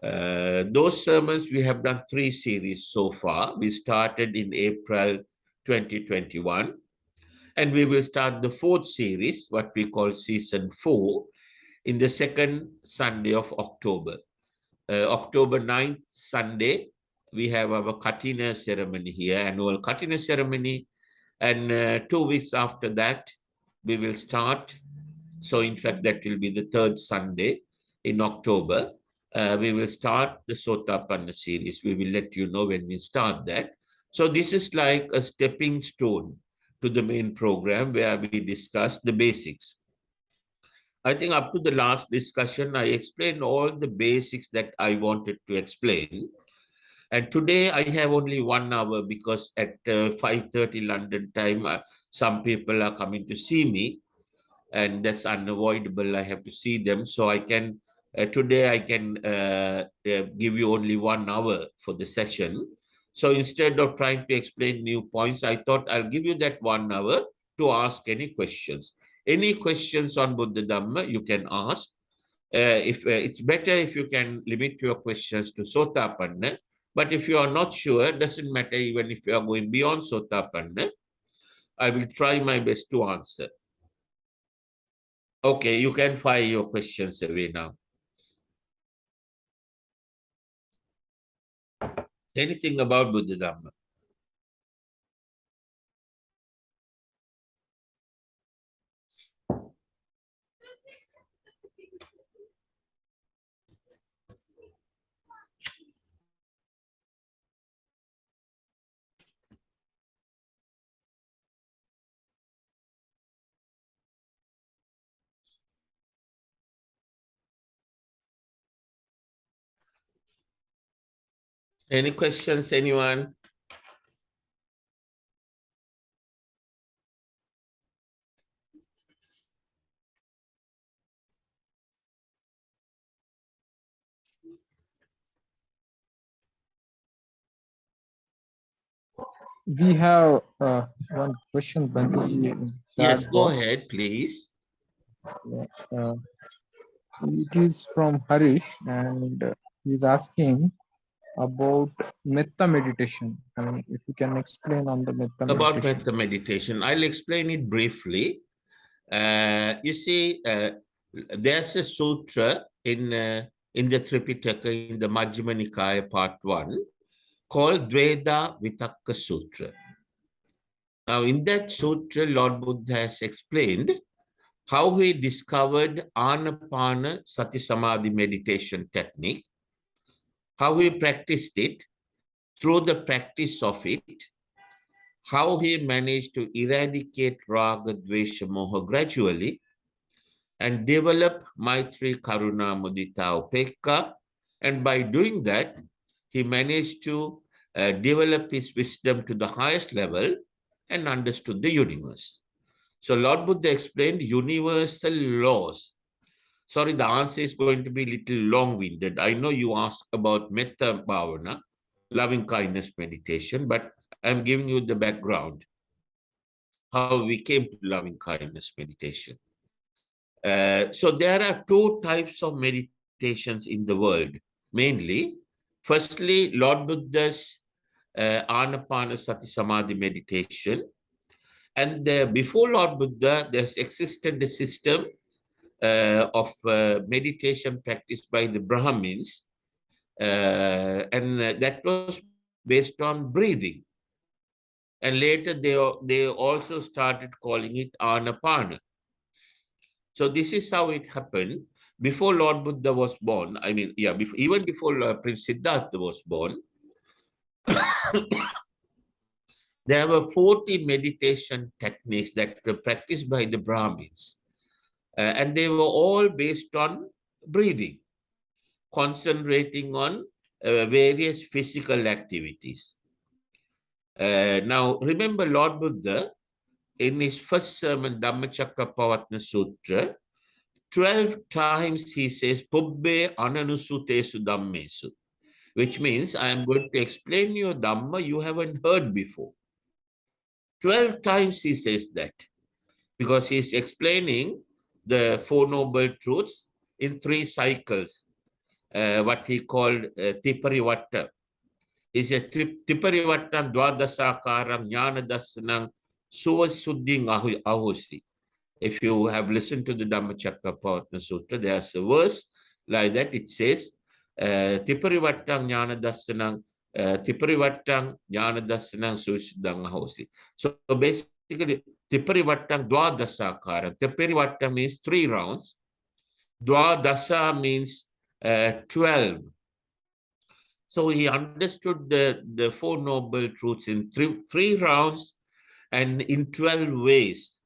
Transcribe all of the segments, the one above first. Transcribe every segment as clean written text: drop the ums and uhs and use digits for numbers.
Those sermons, we have done 3 series so far. We started in April 2021, and we will start the 4th series, what we call season 4, in the second Sunday of October. October 9th Sunday, we have our Katina ceremony here, annual Katina ceremony. And 2 weeks after that, we will start. So in fact, that will be the 3rd Sunday in October. We will start the Sotapanna series. We will let you know when we start that. So this is like a stepping stone to the main program where we discuss the basics. I think up to the last discussion, I explained all the basics that I wanted to explain. And today I have only 1 hour because at 5:30 London time, some people are coming to see me, and that's unavoidable. I have to see them. So I can, today I can give you only 1 hour for the session. So instead of trying to explain new points, I thought I'll give you that 1 hour to ask any questions. Any questions on Buddha Dhamma, you can ask. If it's better if you can limit your questions to Sotapanna, but if you are not sure, doesn't matter even if you are going beyond Sotapanna, I will try my best to answer. Okay, you can fire your questions away now. Anything about Buddha Dhamma? Any questions, anyone? We have one question, Bandiji, in Yes, chat go box. ahead, please. It is from Harish, and he's asking about metta meditation. I mean, if you can explain on the metta About meditation. metta meditation, I'll explain it briefly. You see, there's a sutra in the Tripitaka, in the Majjhima Nikaya part 1, called Dveda Vitakka Sutra. Now, in that sutra, Lord Buddha has explained how he discovered Anapana Sati Samadhi meditation technique, how he practiced it, through the practice of it, how he managed to eradicate Raga, Dvesha, Moha gradually, and develop Maitri, Karuna, Mudita, Upekka. And by doing that, he managed to develop his wisdom to the highest level and understood the universe. So Lord Buddha explained universal laws. Sorry, the answer is going to be a little long-winded. I know you asked about Metta Bhavana, loving kindness meditation, but I'm giving you the background, how we came to loving kindness meditation. So there are 2 types of meditations in the world, mainly. Firstly, Lord Buddha's Anapana Sati Samadhi meditation. And before Lord Buddha, there's existed a system of meditation practiced by the Brahmins, and that was based on breathing. And later they also started calling it Anapana. So this is how it happened. Before Lord Buddha was born, I mean, yeah, even before Prince Siddhartha was born, there were 40 meditation techniques that were practiced by the Brahmins. And they were all based on breathing, concentrating on various physical activities. Now, remember Lord Buddha, in his first sermon, Dhammacakkappavattana Sutra, 12 times he says, Pubbe ananusutesu dhammesu, which means I am going to explain your Dhamma you haven't heard before. 12 times he says that, because he is explaining the 4 noble truths in 3 cycles. what he called Tiparivatta. He said, Tiparivattam Dwadasakaram Jnana Dasanam Suvasuddhing Ahosi. If you have listened to the Dhammacakkappavattana Sutra, there's a verse like that. It says, Tiparivattam Jnana Dasanam Tiparivattam Jnana Dasanam Suvasuddhang Ahosi. So basically, Tiparivattam Dwadasakaram. Tiparivattam means 3 rounds. Dwadasa means 12. So he understood the Four Noble Truths in three rounds and in 12 ways.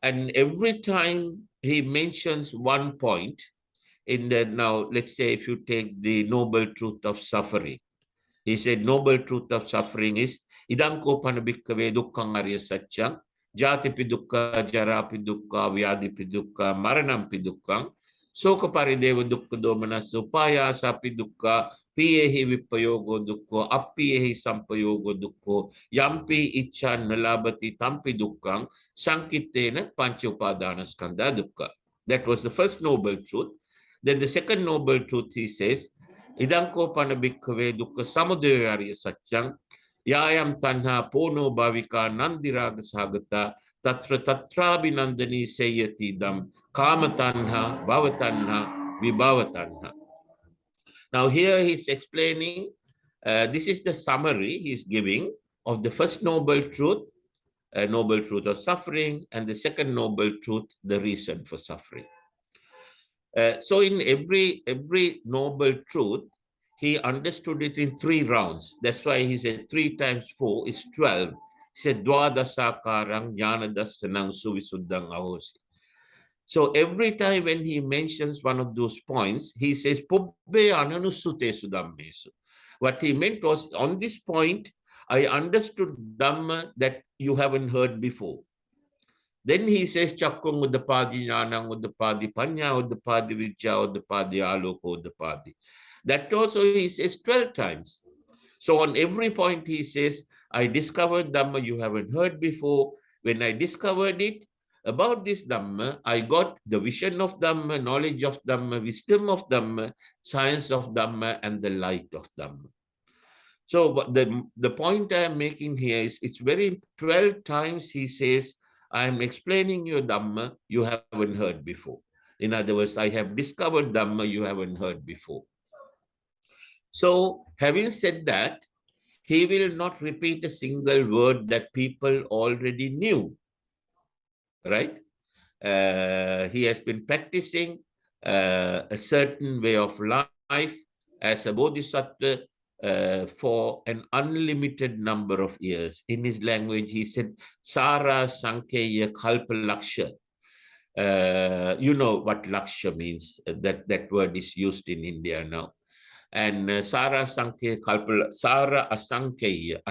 And every time he mentions one point in the, now let's say if you take the Noble Truth of Suffering, he said Noble Truth of Suffering is Idam kopana bhikkave dukkham arya satyam jati pi dukkha jara pi dukkha vyadhi pi dukkha maranam pi dukkham soka parideva dukkha domanas upayasa pi dukkha piyehi vipayogo dukkho appiyehi sampayogo dukkho yampi ichcha nalabati tampi dukkham sankittena pancha upadana skandha dukkha. That was the first noble truth. Then the second noble truth, he says, Idanko panabhikkave dukkha samudaya satyam yayam tanha pono bhavika nandiraga sagata tatra tatrabhinandani seyati dam kama tanha bhavatanha vibhavatanha. Now here he's explaining, this is the summary he's giving of the first noble truth of suffering, and the second noble truth, the reason for suffering. So in every noble truth, he understood it in 3 rounds. That's why he said 3 times 4 is 12. He said Dwadasakaram Jnana Dasanam Suvisuddhang Ahosi. So every time when he mentions one of those points, he says Pubbe Ananusutesu Dhammesu. What he meant was, on this point, I understood Dhamma that you haven't heard before. Then he says Chakkung Uddapadi, Jnanang Uddapadi, Panya Uddapadi, Vijja Uddapadi, Aloka Uddapadi. That also he says 12 times. So on every point he says, I discovered Dhamma you haven't heard before. When I discovered it, about this Dhamma, I got the vision of Dhamma, knowledge of Dhamma, wisdom of Dhamma, science of Dhamma, and the light of Dhamma. So the point I am making here is, it's very 12 times he says, I am explaining you Dhamma you haven't heard before. In other words, I have discovered Dhamma you haven't heard before. So having said that, he will not repeat a single word that people already knew, right? He has been practicing a certain way of life as a bodhisattva for an unlimited number of years. In his language, he said, Sara Sankeya Kalpa Laksha. You know what Laksha means. That word is used in India now. And Sara Sankeya Kalpa, Sara Asankeya.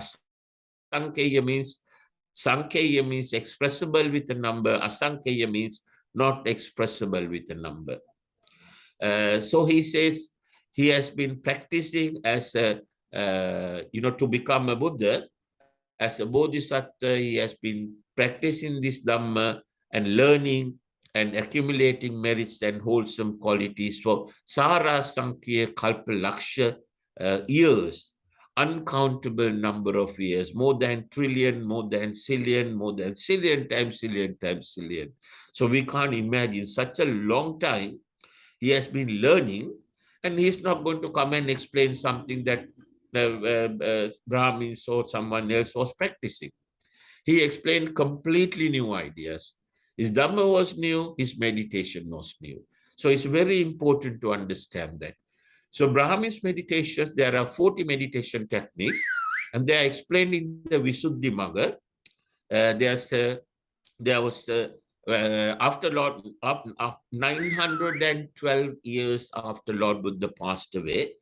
Asankeya means expressible with a number. Asankeya means not expressible with a number. So he says he has been practicing as a, to become a Buddha. As a Bodhisattva, he has been practicing this Dhamma and learning and accumulating merits and wholesome qualities for Sara Sankhya Kalpa Laksha years. Uncountable number of years, more than trillion, more than zillion times zillion. So we can't imagine such a long time he has been learning, and he's not going to come and explain something that Brahmins or someone else was practicing. He explained completely new ideas. His Dhamma was new, his meditation was new. So it's very important to understand that. So Brahmins meditations, there are 40 meditation techniques, and they are explained in the Visuddhi Magga. There was after Lord, 912 years after Lord Buddha passed away,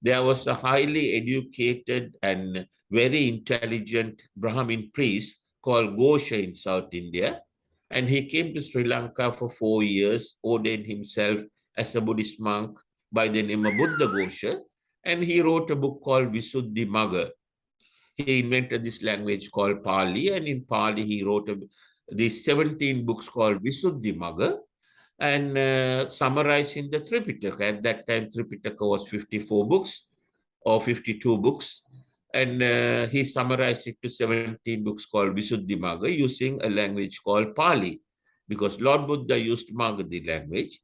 there was a highly educated and very intelligent Brahmin priest called Gosha in South India. And he came to Sri Lanka for 4 years, ordained himself as a Buddhist monk by the name of Buddha Gosha. And he wrote a book called Visuddhi Magga. He invented this language called Pali. And in Pali, he wrote these 17 books called Visuddhi Magga. and summarizing the Tripitaka. At that time, Tripitaka was 54 books or 52 books. And he summarized it to 17 books called Visuddhimagga using a language called Pali, because Lord Buddha used Magadhi language.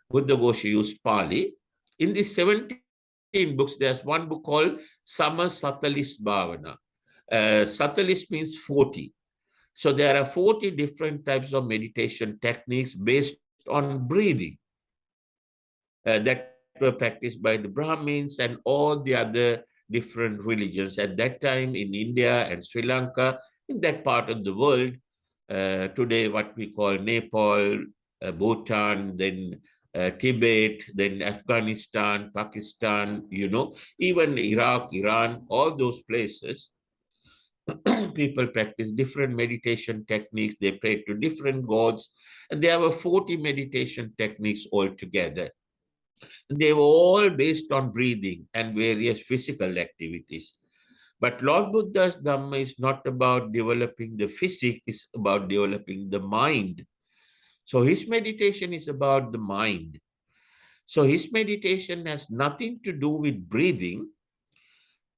Buddha Ghosha used Pali. In these 17 books, there's one book called Sama Satalis Bhavana. Satalis means 40. So there are 40 different types of meditation techniques based on breathing that were practiced by the Brahmins and all the other different religions at that time in India and Sri Lanka, in that part of the world. Today, what we call Nepal, Bhutan, then Tibet, then Afghanistan, Pakistan, even Iraq, Iran, all those places. People practice different meditation techniques. They pray to different gods. And there were 40 meditation techniques altogether. They were all based on breathing and various physical activities. But Lord Buddha's Dhamma is not about developing the physique, it's about developing the mind. So his meditation is about the mind. So his meditation has nothing to do with breathing.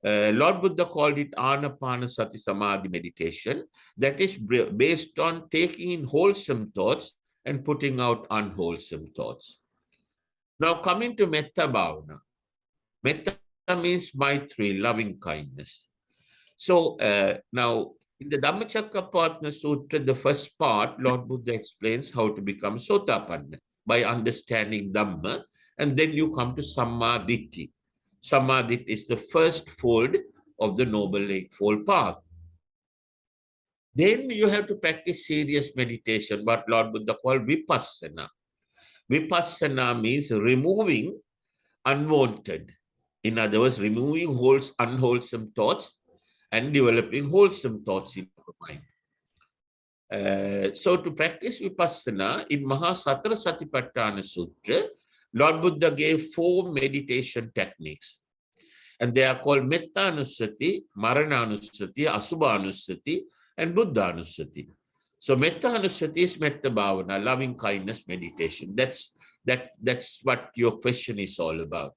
Lord Buddha called it Anapanasati Samadhi meditation, that is based on taking in wholesome thoughts and putting out unwholesome thoughts. Now, coming to Metta Bhavana. Metta means Maitri, loving kindness. So, now in the Dhammacakkappavattana Sutra, the first part, Lord Buddha explains how to become Sotapanna by understanding Dhamma, and then you come to Sammaditthi. Sammadit is the first fold of the Noble Eightfold Path. Then you have to practice serious meditation, what Lord Buddha called Vipassana. Vipassana means removing unwanted. In other words, removing unwholesome thoughts and developing wholesome thoughts in our mind. So to practice Vipassana, in Mahasatra Satipatthana Sutra, Lord Buddha gave 4 meditation techniques. And they are called Metta-anusati, Marana-anusati, Asubha-anusati, and Buddha-anusati. So Metta-anusati is Metta Bhavana, loving kindness meditation. That's what your question is all about.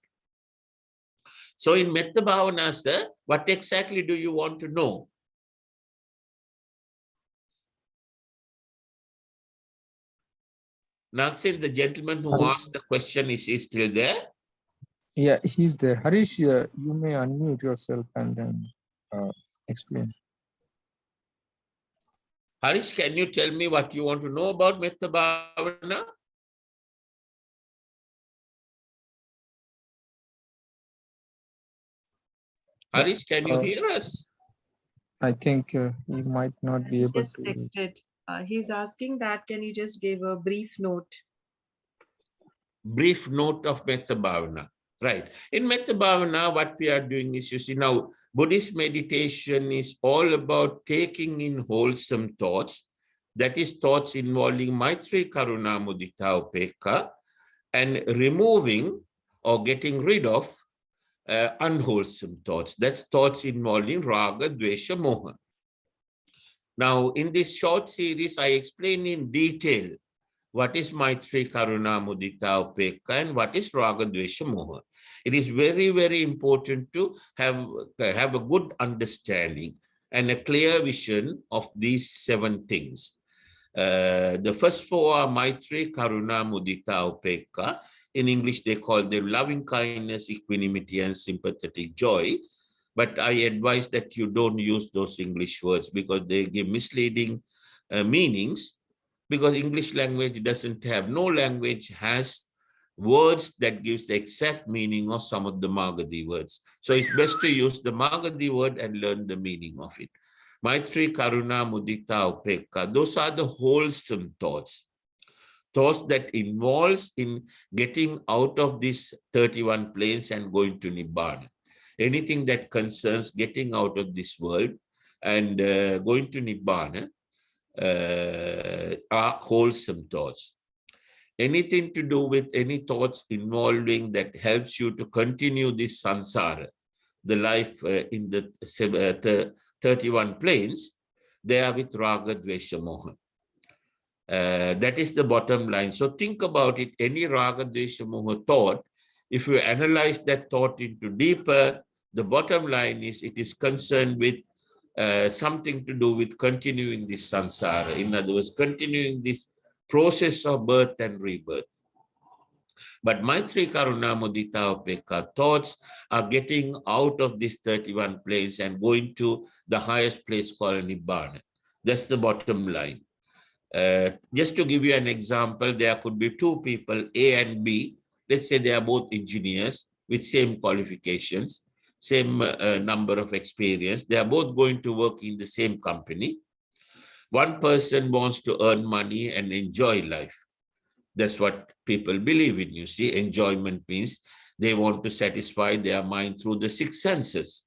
So in Metta Bhavana, sir, what exactly do you want to know? Naksin, the gentleman who asked the question, is he still there? Yeah, he's there. Harish, you may unmute yourself and then explain. Harish, can you tell me what you want to know about Metta Bhavana? Harish, can you hear us? I think he might not be able Just to. texted. He's asking that, can you just give a brief note? Brief note of Metta Bhavana. Right. In Metta Bhavana, what we are doing is, you see, now Buddhist meditation is all about taking in wholesome thoughts, that is, thoughts involving Maitri, Karuna, Mudita, Upekkha, and removing or getting rid of unwholesome thoughts. That's thoughts involving Raga, Dvesha, Moha. Now, in this short series, I explain in detail what is Maitri, Karuna, Mudita, Upekkha, and what is Raga, Dvesha, Moha. It is very, very important to have a good understanding and a clear vision of these 7 things. The first 4 are Maitri, Karuna, Mudita, Upekkha. In English, they call them loving kindness, equanimity, and sympathetic joy. But I advise that you don't use those English words because they give misleading meanings, because English language doesn't have, no language has words that gives the exact meaning of some of the Magadhi words. So it's best to use the Magadhi word and learn the meaning of it. Maitri, Karuna, Mudita, Upekkha, those are the wholesome thoughts. Thoughts that involves in getting out of these 31 planes and going to Nibbana. Anything that concerns getting out of this world and going to Nibbana are wholesome thoughts. Anything to do with any thoughts involving that helps you to continue this samsara, the life in the 31 planes, they are with Raga, Dvesha, Moha. That is the bottom line. So think about it. Any raga, dvesha, moha thought, if you analyze that thought into deeper, the bottom line is it is concerned with something to do with continuing this samsara. In other words, continuing this process of birth and rebirth. But Maitri, Karuna, Mudita, Upekka thoughts are getting out of this 31 place and going to the highest place called Nibbana. That's the bottom line. Just to give you an example, there could be two people, A and B. Let's say they are both engineers with same qualifications, same number of experience. They are both going to work in the same company. One person wants to earn money and enjoy life. That's what people believe in. You see, enjoyment means they want to satisfy their mind through the six senses.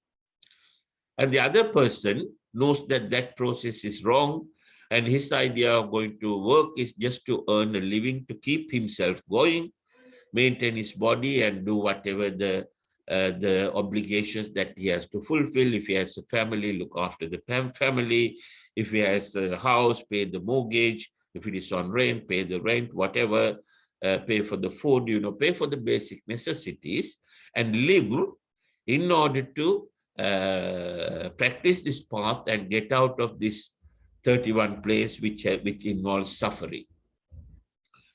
And the other person knows that that process is wrong, and his idea of going to work is just to earn a living, to keep himself going, maintain his body, and do whatever the obligations that he has to fulfill. If he has a family, look after the family. If he has a house, pay the mortgage. If it is on rent, pay the rent, whatever, pay for the food, pay for the basic necessities and live in order to practice this path and get out of this 31 place which involves suffering.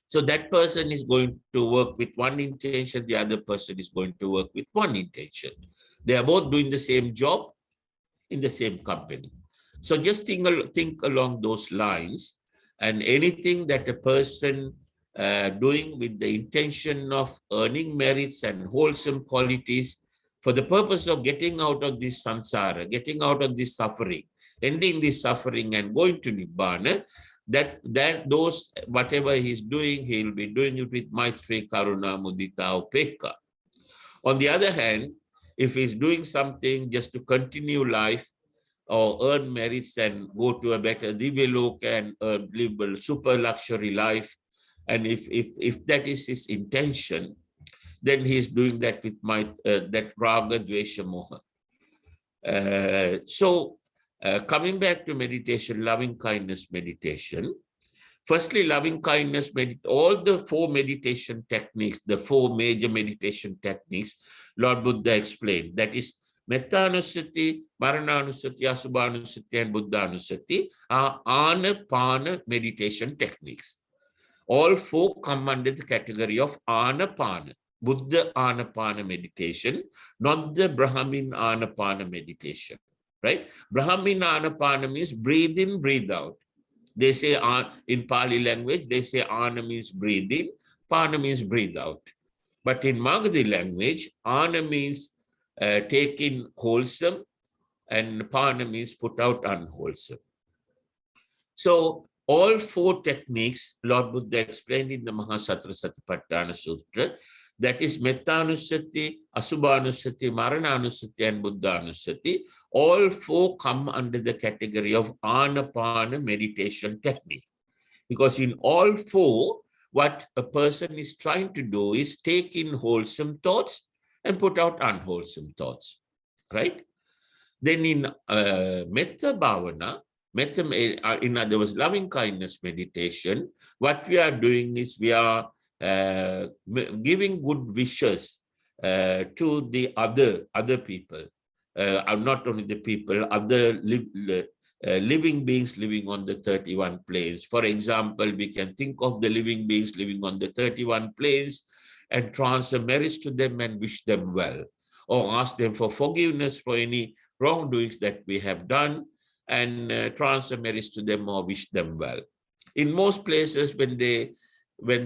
So that person is going to work with one intention, the other person is going to work with one intention. They are both doing the same job in the same company. So just think along those lines, and anything that a person doing with the intention of earning merits and wholesome qualities for the purpose of getting out of this samsara, getting out of this suffering, ending this suffering and going to Nibbana, those whatever he's doing, he'll be doing it with Maitri, Karuna, Mudita, Upekka. On the other hand, if he's doing something just to continue life or earn merits and go to a better Divyaloka and live a super luxury life, and if that is his intention, then he's doing that with that raga, dvesha, moha. Coming back to meditation, loving kindness meditation. Firstly, loving kindness, all the four meditation techniques, the four major meditation techniques, Lord Buddha explained. That is Mettanusati, Marananusati, Asubhanusati, and Buddhanusati are Anapana meditation techniques. All four come under the category of Anapana, Buddha Anapana meditation, not the Brahmin Anapana meditation, right? Brahmin Anapana means breathe in, breathe out. They say in Pali language, they say Ana means breathe in, Pana means breathe out. But in Magadhi language, Ana means take in wholesome, and Pana means put out unwholesome. So all four techniques, Lord Buddha explained in the Mahasatra Satipatthana Sutra, that is Mettanusati, Asubhanusati, Marananusati, and Buddhanusati, all four come under the category of Anapana meditation technique. Because in all four, what a person is trying to do is take in wholesome thoughts and put out unwholesome thoughts, right? Then in Metta Bhavana, in other words, loving kindness meditation, what we are doing is we are giving good wishes to the other people, not only the people, other living beings living on the 31 planes. For example, we can think of the living beings living on the 31 planes and transfer merits to them and wish them well, or ask them for forgiveness for any wrongdoings that we have done, and transfer merits to them or wish them well. In most places, when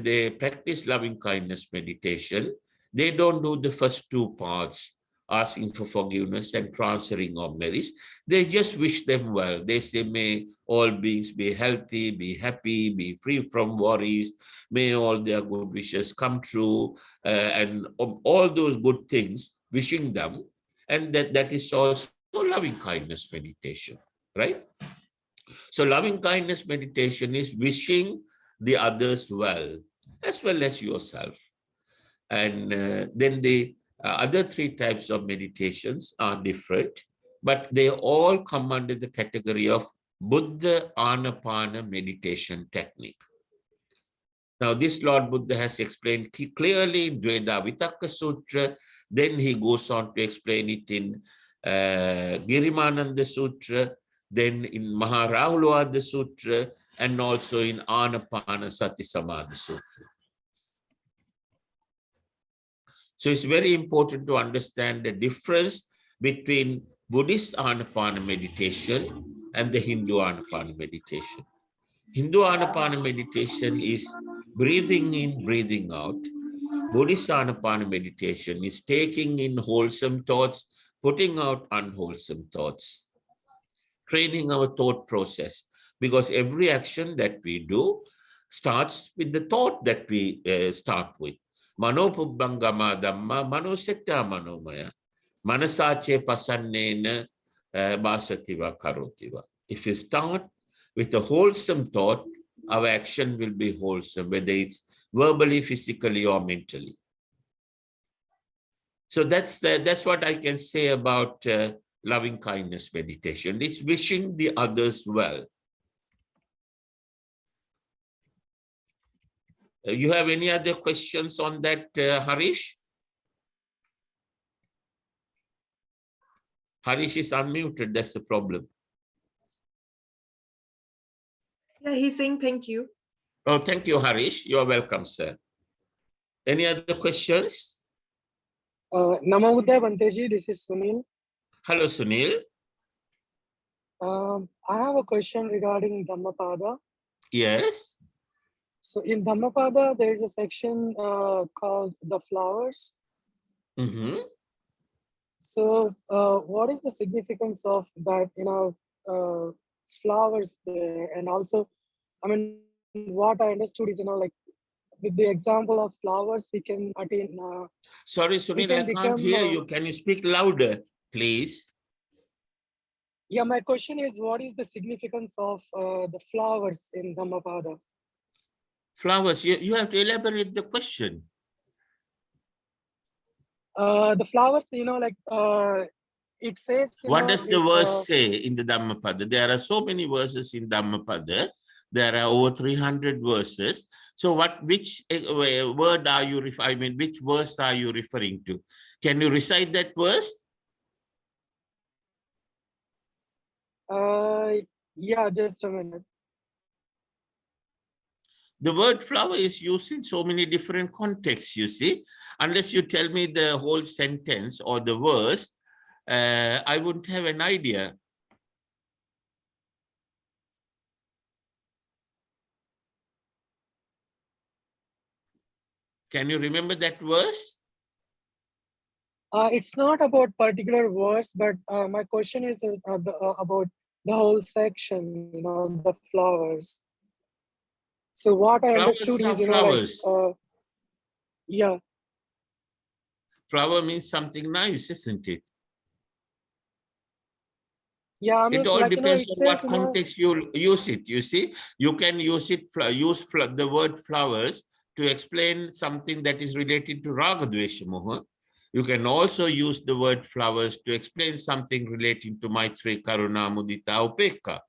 they practice loving kindness meditation, they don't do the first two parts, asking for forgiveness and transferring of merits. They just wish them well. They say, may all beings be healthy, be happy, be free from worries, may all their good wishes come true, and all those good things, wishing them. And that is also loving kindness meditation, right? So loving kindness meditation is wishing the others well as yourself. And then the other three types of meditations are different, but they all come under the category of Buddha Anapana meditation technique. Now, this Lord Buddha has explained clearly in Dveda Vitaka Sutra. Then he goes on to explain it in Girimananda Sutra, then in Maharahulwada Sutra, and also in Anapana Sati Samadhi Sutra. So it's very important to understand the difference between Buddhist Anapana meditation and the Hindu Anapana meditation. Hindu Anapana meditation is breathing in, breathing out. Buddhist Anapana meditation is taking in wholesome thoughts, putting out unwholesome thoughts, training our thought process, because every action that we do starts with the thought that we start with. Manopubbangama Dhamma, Manosetta Manomaya, Manasache Pasannena Basativa Karotiva. If we start with a wholesome thought, our action will be wholesome, whether it's verbally, physically, or mentally. So that's what I can say about loving kindness meditation. It's wishing the others well. You have any other questions on that, Harish? Harish is unmuted, that's the problem. Yeah, he's saying thank you. Oh, thank you, Harish. You're welcome, sir. Any other questions? Namo Buddhaya Banteji, this is Sunil. Hello, Sunil. I have a question regarding Dhammapada. Yes. So in Dhammapada, there is a section called the flowers. Mm-hmm. So what is the significance of that, flowers there? And also, I mean, what I understood is, like with the example of flowers, we can attain. Sorry, Sunil, I can't hear you. Can you speak louder, please? Yeah, my question is, what is the significance of the flowers in Dhammapada? Flowers, you have to elaborate the question. The flowers, it says. What does the verse say in the Dhammapada? There are so many verses in Dhammapada. There are over 300 verses. So which word are you which verse are you referring to? Can you recite that verse? Yeah, just a minute. The word flower is used in so many different contexts, you see. Unless you tell me the whole sentence or the verse, I wouldn't have an idea. Can you remember that verse? It's not about particular verse, but my question is about the whole section, the flowers. So what I understood is, flowers. Yeah. Flower means something nice, isn't it? Yeah, I mean, it all depends on what says, context you use it. You see, you can use it, the word flowers to explain something that is related to Raga Dvesha Moha. You can also use the word flowers to explain something relating to Maitri, Karuna, Mudita, Upekka.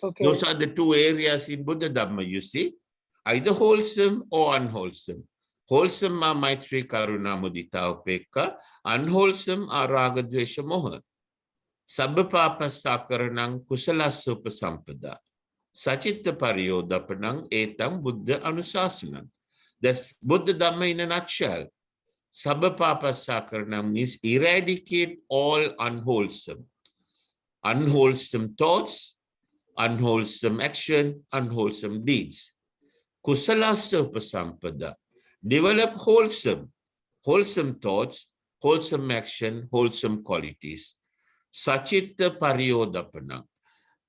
Okay. Those are the two areas in Buddha Dhamma, you see, either wholesome or unwholesome. Wholesome are Maitri, Karuna, Mudita, Upekka. Unwholesome are Raga, Dvesha, Moha. Sabba papa sakaranang kusala supasampada. Sachitta pariyodapanang etang Buddha anusasanang. That's Buddha Dhamma in a nutshell. Sabba papa sakaranang means eradicate all unwholesome. Unwholesome thoughts, unwholesome action, unwholesome deeds. Kusala supasampada. Develop wholesome thoughts, wholesome action, wholesome qualities. Sachitta pariyodapana.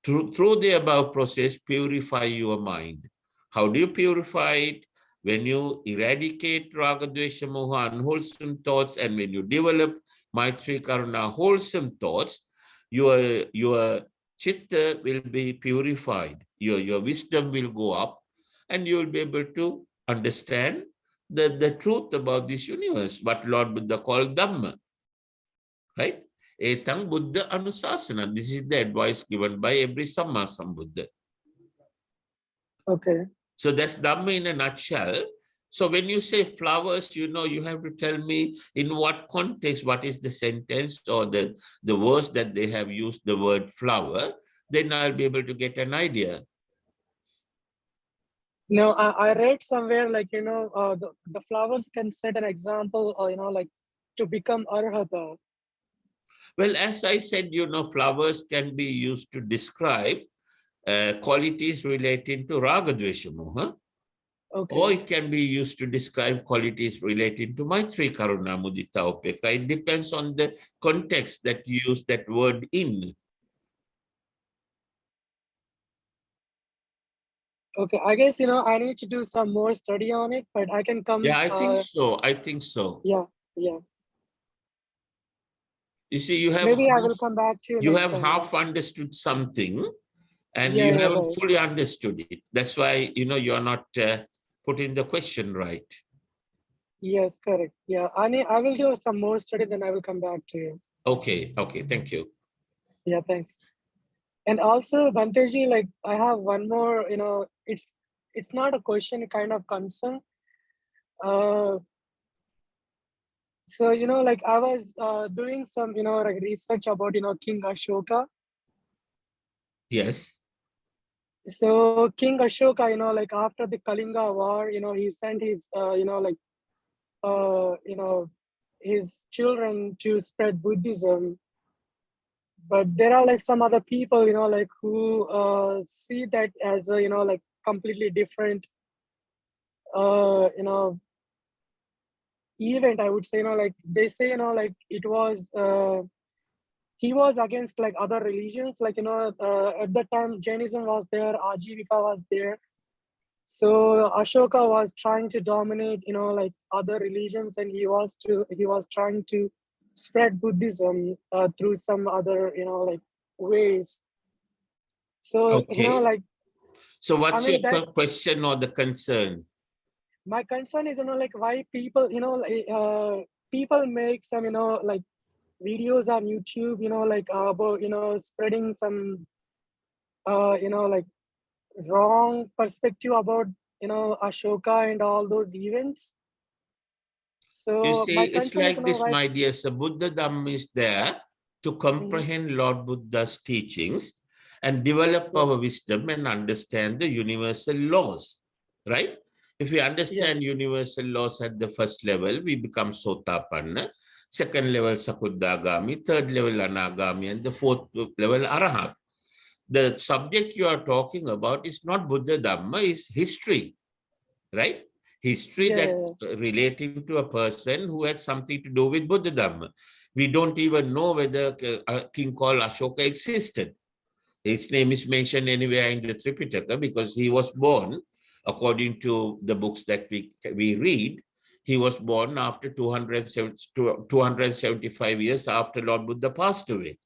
Through the above process, purify your mind. How do you purify it? When you eradicate raga, dvesha, moha, unwholesome thoughts, and when you develop maitri, karuna, wholesome thoughts, your chitta will be purified. Your wisdom will go up, and you will be able to understand the truth about this universe, what Lord Buddha called Dhamma. Right? Etang Buddha Anusasana. This is the advice given by every Samma Sambuddha. Okay. So that's Dhamma in a nutshell. So when you say flowers, you know, you have to tell me in what context, what is the sentence or the words that they have used the word flower, then I'll be able to get an idea. No, I read somewhere like, the flowers can set an example, like to become arhata. Well, as I said, you know, flowers can be used to describe qualities relating to raga, dvesha, moha. Okay. Or it can be used to describe qualities relating to Maitri, Karuna, Mudita, Upeka. It depends on the context that you use that word in. Okay, I guess, I need to do some more study on it, but I can come. Yeah, I think so. I think so. Yeah, yeah. You see, you have Maybe I will come back to you you next have time. half understood something, and Yeah, you yeah, haven't right. fully understood it. That's why, you know, you're not putting the question right. Yes, correct. Yeah, I will do some more study, then I will come back to you. Okay, okay, thank you. Yeah, thanks. And also, Banteji, like I have one more, it's not a question, kind of concern. So, like I was doing some, like research about, King Ashoka. Yes. So King Ashoka, like after the Kalinga war, he sent his, his children to spread Buddhism. But there are like some other people, like who see that as a, like completely different, event, I would say. Like they say, like it was, he was against like other religions. Like, at that time, Jainism was there, Ajivika was there. So Ashoka was trying to dominate, like other religions, and he was trying to spread Buddhism through some other, like ways. So, Okay. like, So I what's mean, that your question or the concern? my concern is, like why people, like, people make some, like videos on YouTube, like about, spreading some, like wrong perspective about, Ashoka and all those events. You So see, my it's concern is, like this, why. my dear. So Buddha Dhamma is there to Mhm. comprehend Lord Buddha's teachings and develop Yeah, our wisdom and understand the universal laws, right? If we yeah, understand universal laws at the first level, we become Sotapanna, second level Sakuddhagami, third level Anagami, and the fourth level Arahat. The subject you are talking about is not Buddha Dhamma, it's history, right? History yeah, that yeah, relating to a person who had something to do with Buddha Dhamma. We don't even know whether a king called Ashoka existed. His name is mentioned anywhere in the Tripitaka because he was born, according to the books that we read, he was born after 275 years after Lord Buddha passed away,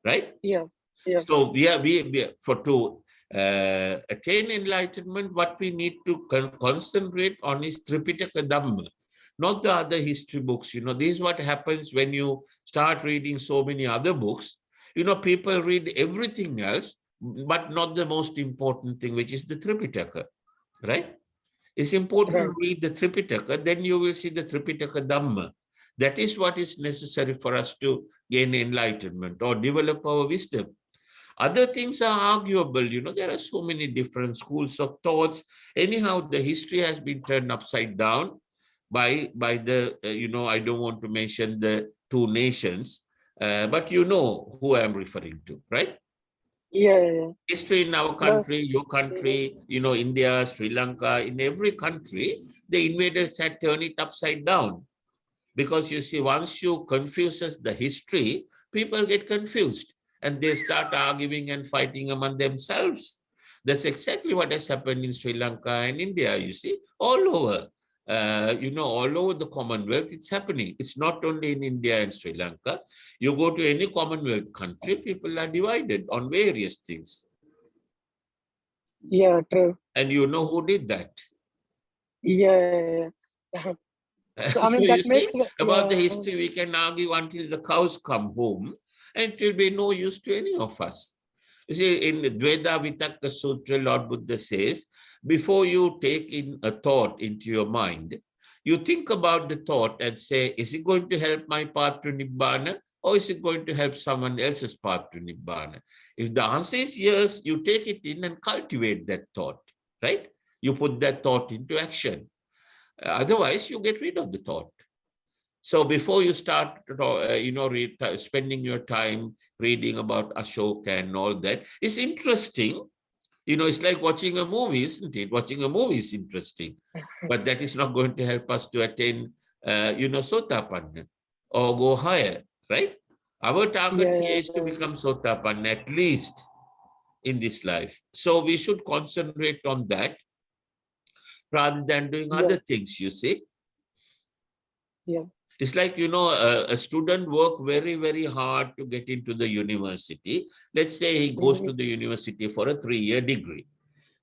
right? yeah, yeah, So to attain enlightenment, what we need to concentrate on is Tripitaka Dhamma, not the other history books. You know, this is what happens when you start reading so many other books. You know, people read everything else, but not the most important thing, which is the Tripitaka, right? It's important right. to read the Tripitaka, then you will see the Tripitaka Dhamma. That is what is necessary for us to gain enlightenment or develop our wisdom. Other things are arguable. You know, there are so many different schools of thoughts. Anyhow, the history has been turned upside down by the, I don't want to mention the two nations, but you know who I'm referring to, right? Yeah, yeah, yeah. History in our No, country, your mhm. country, India, Sri Lanka, in every country, the invaders had turned it upside down. Because you see, once you confuse the history, people get confused and they start arguing and fighting among themselves. That's exactly what has happened in Sri Lanka and India, you see, all over. All over the Commonwealth, it's happening. It's not only in India and Sri Lanka. You go to any Commonwealth country, people are divided on various things. Yeah, true. And you know who did that? Yeah, yeah, yeah. So I So mean you that makes, see, about the yeah, history, we can argue until the cows come home. and it will be no use to any of us. You see, in the Dveda Vitakka Sutra, Lord Buddha says, before you take in a thought into your mind, you think about the thought and say, is it going to help my path to Nibbana, or is it going to help someone else's path to Nibbana? If the answer is yes, you take it in and cultivate that thought, right? You put that thought into action. Otherwise, you get rid of the thought. So before you start, spending your time reading about Ashoka and all that, it's interesting. It's like watching a movie, isn't it? Watching a movie is interesting, but that is not going to help us to attain, Sotapanna or go higher, right? Our target here is to become Sotapanna, at least in this life. So we should concentrate on that rather than doing other things, you see. Yeah. It's like, a student work very, very hard to get into the university. Let's say he goes to the university for a 3-year degree.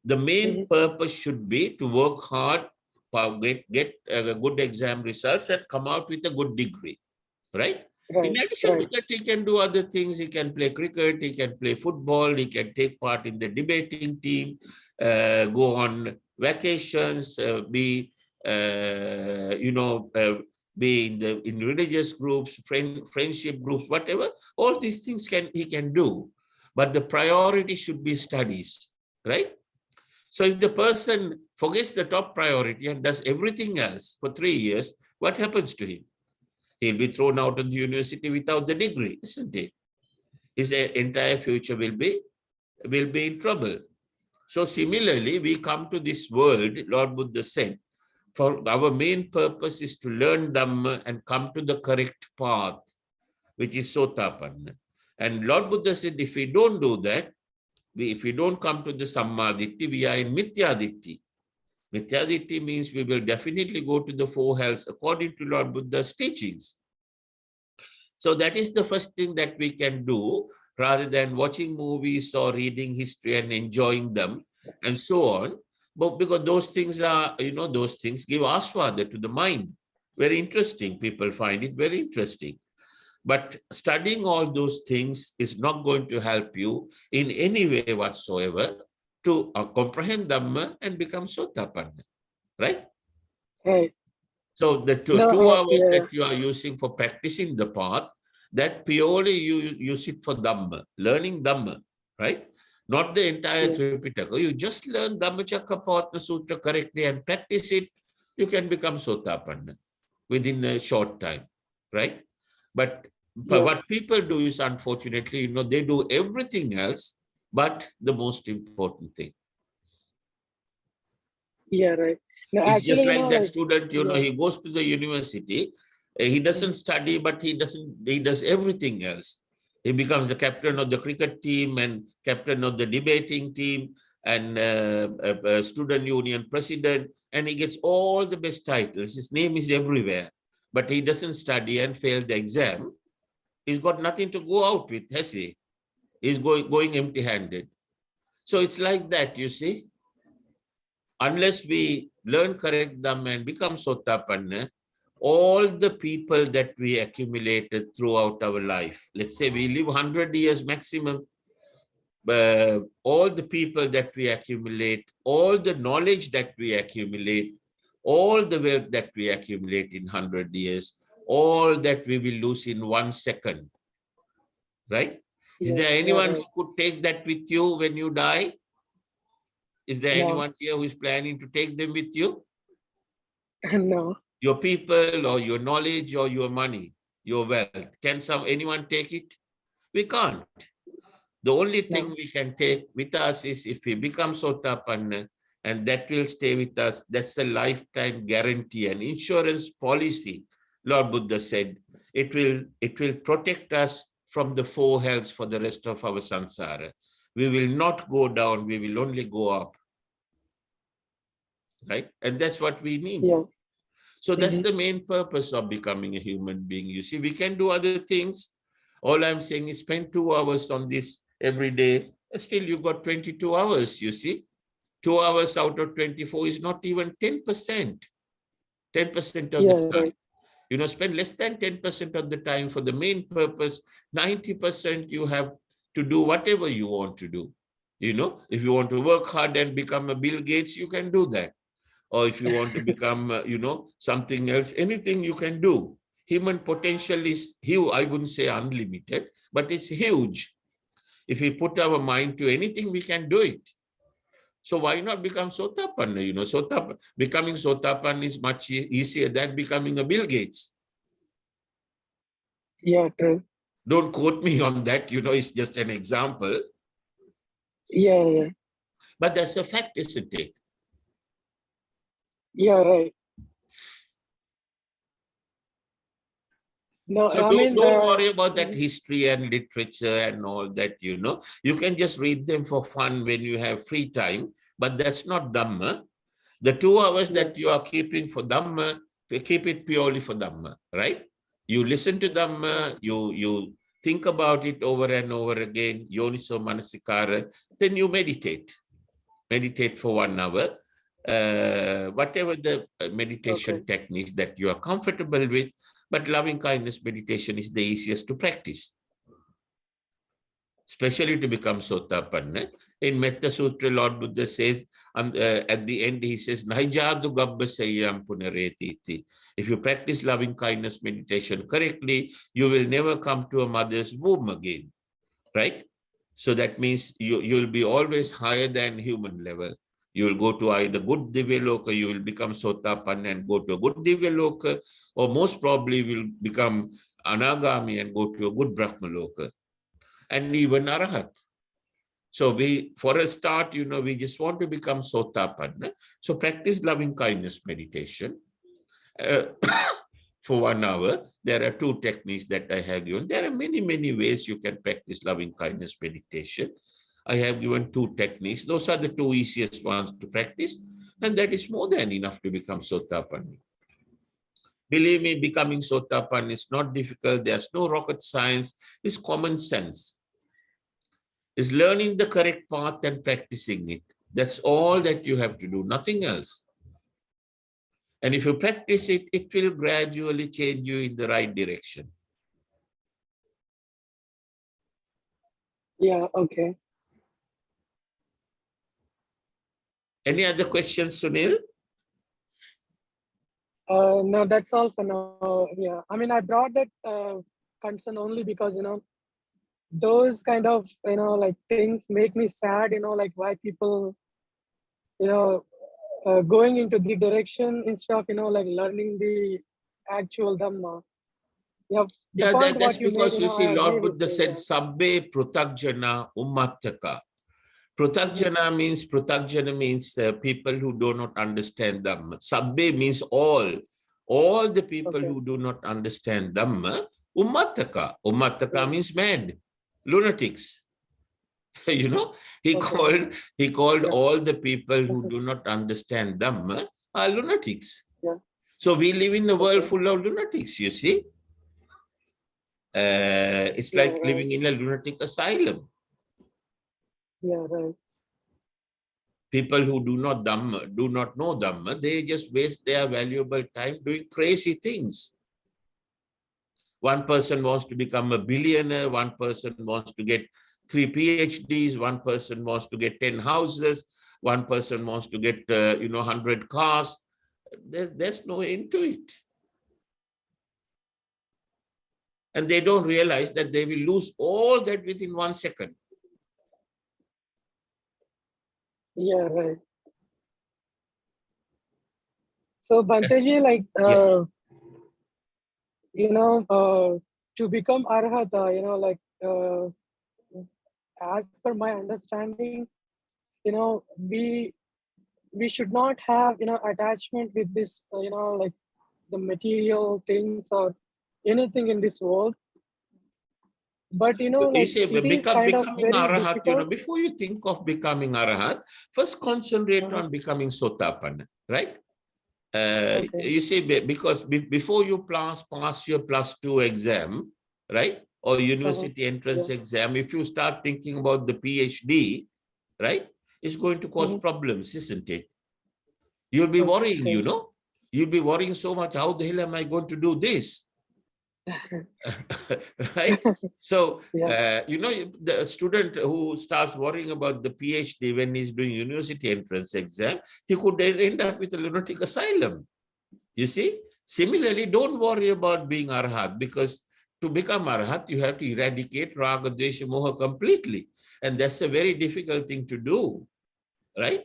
The main purpose should be to work hard, get good exam results and come out with a good degree, right? In addition to that, he can do other things. He can play cricket, he can play football, he can take part in the debating team, go on vacations, be in religious groups, friendship groups, whatever. All these things he can do. But the priority should be studies, right? So if the person forgets the top priority and does everything else for 3 years, what happens to him? He'll be thrown out of the university without the degree, isn't it? His entire future will be in trouble. So similarly, we come to this world, Lord Buddha said, for our main purpose is to learn Dhamma and come to the correct path, which is Sotapanna. And Lord Buddha said, if we don't do that, if we don't come to the Sammaditthi, we are in Mithyaditthi. Mithyaditthi means we will definitely go to the 4 hells according to Lord Buddha's teachings. So that is the first thing that we can do, rather than watching movies or reading history and enjoying them and so on. But because those things are, those things give aswada to the mind. Very interesting. People find it very interesting. But studying all those things is not going to help you in any way whatsoever to comprehend Dhamma and become Sotapanna, right? Right. So the 2 hours that you are using for practicing the path, that purely you use it for Dhamma, learning Dhamma, right? Not the entire Tripitaka. You just learn Dhammacakkappavattana Sutra correctly and practice it, you can become Sotapanna within a short time, right? But what people do is, unfortunately, they do everything else, but the most important thing. Yeah, right. No, It's actually, just like that student, he goes to the university, he doesn't study, but he does everything else. He becomes the captain of the cricket team and captain of the debating team and student union president, and he gets all the best titles. His name is everywhere, but he doesn't study and fail the exam. He's got nothing to go out with, has he? He's going empty-handed. So it's like that, you see. Unless we learn correct Dhamma and become Sotapanna, all the people that we accumulated throughout our life, let's say we live 100 years maximum, all the people that we accumulate, all the knowledge that we accumulate, all the wealth that we accumulate in 100 years, all that we will lose in 1 second, right? Is there anyone who could take that with you when you die? Is there anyone here who is planning to take them with you? No. Your people or your knowledge or your money, your wealth. Can anyone take it? We can't. The only thing we can take with us is if we become Sotapanna, and that will stay with us. That's the lifetime guarantee, an insurance policy. Lord Buddha said, it will protect us from the 4 hells for the rest of our samsara. We will not go down, we will only go up. Right? And that's what we mean. Yeah. So that's the main purpose of becoming a human being. You see, we can do other things. All I'm saying is spend 2 hours on this every day. Still, you got 22 hours, you see. 2 hours out of 24 is not even 10%. 10% of the time. Right. Spend less than 10% of the time for the main purpose. 90% you have to do whatever you want to do. If you want to work hard and become a Bill Gates, you can do that. Or if you want to become, something else, anything you can do. Human potential is huge. I wouldn't say unlimited, but it's huge. If we put our mind to anything, we can do it. So why not become Sotapanna? Becoming Sotapanna is much easier than becoming a Bill Gates. Yeah, true. Don't quote me on that, it's just an example. Yeah. But that's a fact, isn't it? Yeah, right. No, So I don't mean, worry about that history and literature and all that, You can just read them for fun when you have free time, but that's not Dhamma. The 2 hours that you are keeping for Dhamma, keep it purely for Dhamma, right? You listen to Dhamma, you think about it over and over again, Yoniso Manasikara, then you meditate. Meditate for 1 hour. Whatever the meditation techniques that you are comfortable with, but loving kindness meditation is the easiest to practice, especially to become Sotapanna. In Metta Sutra, Lord Buddha says, at the end, he says, Naijadu Gabba Sayam Punareti. If you practice loving kindness meditation correctly, you will never come to a mother's womb again, right? So that means you'll be always higher than human level. You will go to either good Divya Loka, you will become Sotapanna and go to a good Divya Loka, or most probably will become Anagami and go to a good Brahma Loka, and even Arahat. So for a start, we just want to become Sotapanna. So practice loving kindness meditation. For 1 hour, there are 2 techniques that I have given. There are many, many ways you can practice loving kindness meditation. I have given 2 techniques. Those are the 2 easiest ones to practice, and that is more than enough to become Sotapanna. Believe me, becoming Sotapanna is not difficult. There's no rocket science. It's common sense. It's learning the correct path and practicing it. That's all that you have to do, nothing else. And if you practice it, it will gradually change you in the right direction. yeah, okay. Any other questions, Sunil? No, that's all for now. Yeah, I mean, I brought that concern only because, those kind of, like things make me sad, like why people, going into the direction instead of, like learning the actual Dhamma. Yeah, the Yeah, point that's what you made, because you I see, agree Lord with Buddha you. said, Yeah. Sabbe Prutagjana Ummataka. Prutagjana means people who do not understand Dhamma. Sabbe means all. All the people who do not understand Dhamma, Ummataka. Ummataka means mad, lunatics. He called all the people who do not understand Dhamma are lunatics. Yeah. So we live in a world full of lunatics, you see. It's like living in a lunatic asylum. Yeah, right. People who do not know Dhamma, they just waste their valuable time doing crazy things. One person wants to become a billionaire, one person wants to get 3 PhDs, one person wants to get 10 houses, one person wants to get 100 cars. There's no end to it. And they don't realize that they will lose all that within 1 second. Yeah, right. So Banteji, like, to become Arhata, as per my understanding, we should not have, attachment with this, like the material things or anything in this world. But, You like say, it is kind of becoming very Arahat, difficult. before you think of becoming Arahat, first concentrate on becoming Sotapanna, right? You see, because before you pass your +2 exam, right? Or university entrance exam, if you start thinking about the PhD, right? It's going to cause problems, isn't it? You'll be worrying, You'll be worrying so much, how the hell am I going to do this? Right? So, Yeah. the student who starts worrying about the PhD when he's doing university entrance exam, he could end up with a lunatic asylum. You see? Similarly, don't worry about being Arhat, because to become Arhat, you have to eradicate Raga, Dvesha, Moha completely. And that's a very difficult thing to do, right?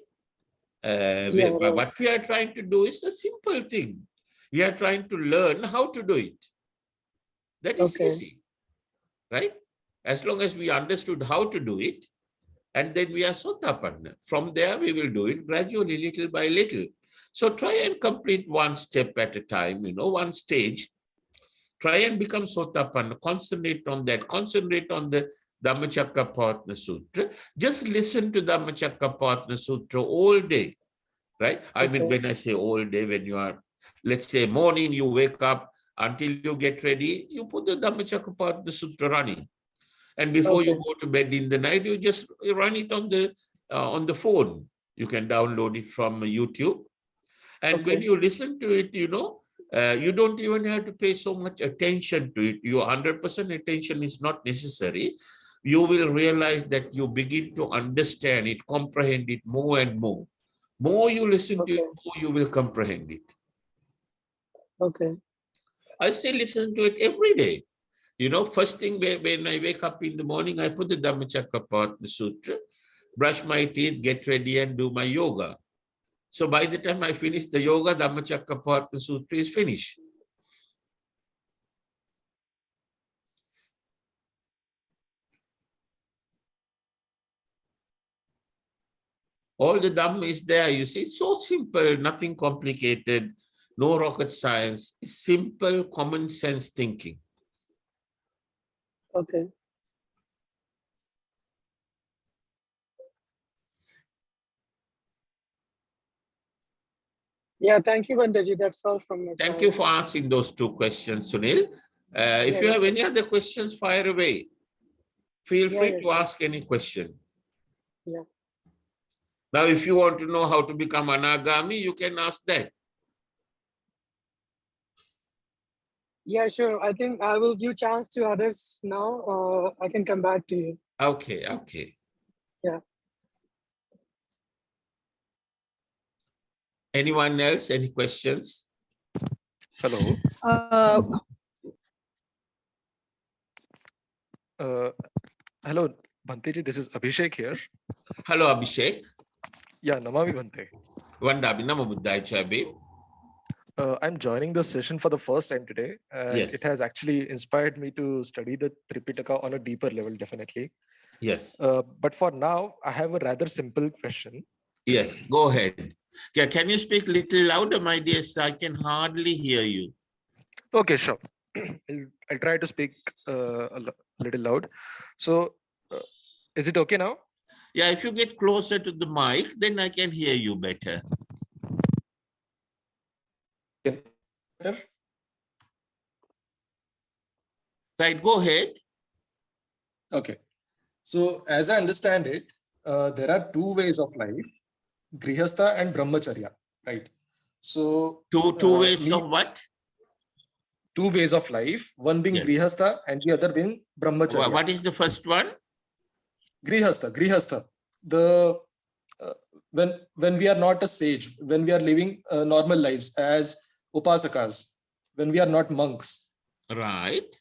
Yeah, right. What we are trying to do is a simple thing. We are trying to learn how to do it. That is Okay. easy, right? As long as we understood how to do it, and then we are Sotapanna. From there, we will do it gradually, little by little. So try and complete one step at a time, one stage. Try and become Sotapanna. Concentrate on that. Concentrate on the Dhammacakkappavattana Sutra. Just listen to Dhammacakkappavattana Sutra all day, right? I mean, Okay. when I say all day, when you are, let's say, morning, you wake up, until you get ready, you put the Dhammacakkappavattana Sutra running. And before you Okay. go to bed in the night, you just run it on the phone. You can download it from YouTube. And when Okay. you listen to it, you don't even have to pay so much attention to it. Your 100% attention is not necessary. You will realize that you begin to understand it, comprehend it more and more. More you listen to it, Okay. more you will comprehend it. Okay. I still listen to it every day. First thing when I wake up in the morning, I put the Dhammacakkappavattana Sutra, brush my teeth, get ready, and do my yoga. So by the time I finish the yoga, Dhammacakkappavattana Sutra is finished. All the Dhamma is there, you see. It's so simple, nothing complicated, no rocket science. It's simple, common sense thinking. Okay. Yeah, thank you, Bandaji. That's all from my Thank side. you for asking those two questions, Sunil. If Yeah, you yeah, have sure. any other questions, fire away. Feel Yeah, free yeah, to sure. ask any question. Yeah. Now, if you want to know how to become Anagami, you can ask that. Yeah, sure. I think I will give chance to others now. I can come back to you. Okay, okay. Yeah. Anyone else? Any questions? Hello. Hello, Bhanteji. This is Abhishek here. Hello, Abhishek. Yeah, Namami Bhante. Vandabi, Namo Buddhaya Chabi. I'm joining the session for the first time today, and Yes. it has actually inspired me to study the Tripitaka on a deeper level, definitely. Yes. But for now, I have a rather simple question. Yes, go ahead. Yeah, can you speak a little louder, my dear? I can hardly hear you. Okay, sure. I'll try to speak little loud. So, is it okay now? Yeah, if you get closer to the mic, then I can hear you better. Right, go ahead. Okay. So as I understand it, there are two ways of life, Grihastha and Brahmacharya, right? So Two ways of what? two ways of life, one being Yes. Grihastha and the other being Brahmacharya. What is the first one? Grihastha. The when we are not a sage, when we are living normal lives as upasakas, when we are not monks. Right.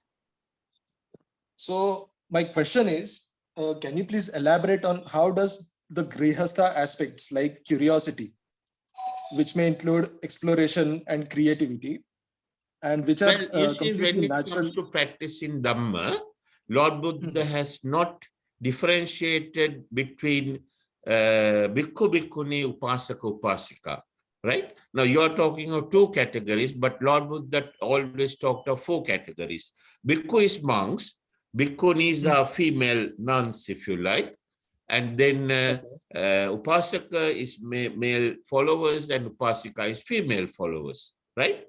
So my question is, can you please elaborate on how does the Grihastha aspects like curiosity, which may include exploration and creativity, and which are Well, you see, completely when it natural. comes to practicing Dhamma, Lord Buddha has not differentiated between Bhikkhu, Bhikkhuni, Upasaka, Upasika. Right? Now, you are talking of two categories, but Lord Buddha always talked of four categories. Bhikkhu is monks, Bhikkhunis are female nuns, if you like, and then Upasaka is male followers and Upasika is female followers, right?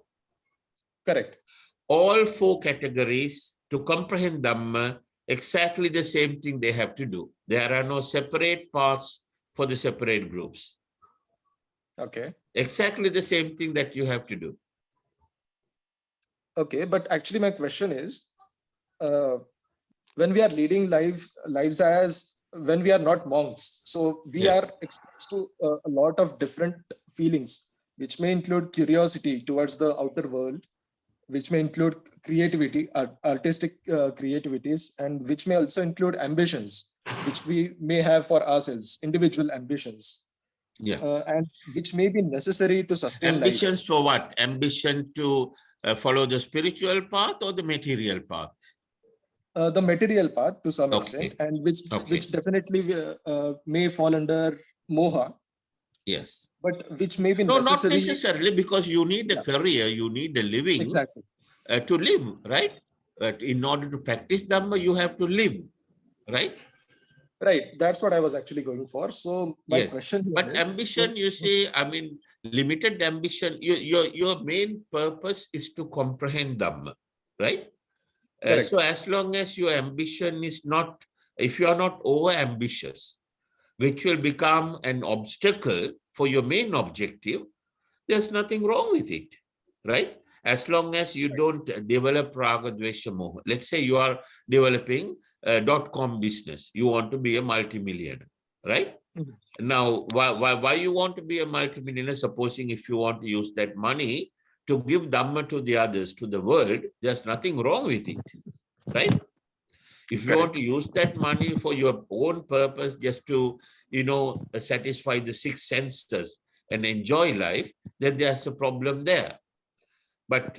Correct. All four categories to comprehend Dhamma, exactly the same thing they have to do. There are no separate paths for the separate groups. Okay. Exactly the same thing that you have to do. Okay, but actually my question is, uh, when we are leading lives as when we are not monks, so we Yes. are exposed to a lot of different feelings, which may include curiosity towards the outer world, which may include creativity, artistic creativities, and which may also include ambitions, which we may have for ourselves, individual ambitions, Yeah. and which may be necessary to sustain life. Ambitions for what? Ambition to follow the spiritual path or the material path? The material path to some Okay. extent, and which Okay. definitely may fall under moha, Yes. but which may be No, not necessary. necessarily, because you need a Yeah, career, you need a living exactly. to live, right? But in order to practice Dhamma, you have to live, right? Right. That's what I was actually going for. So my Yes. question here But is, so ambition, you see, I mean, limited ambition, your main purpose is to comprehend Dhamma, right? So correct. as long as your ambition is not, if you are not over ambitious, which will become an obstacle for your main objective, there's nothing wrong with it, right? As long as you don't develop raga, dvesha, moha. Let's say you are developing a .com business. You want to be a multimillionaire, right? Mhm. Now, why you want to be a multimillionaire? Supposing if you want to use that money to give Dhamma to the others, to the world, there's nothing wrong with it, right? If you want Correct. to use that money for your own purpose, just to, satisfy the six senses and enjoy life, then there's a problem there. But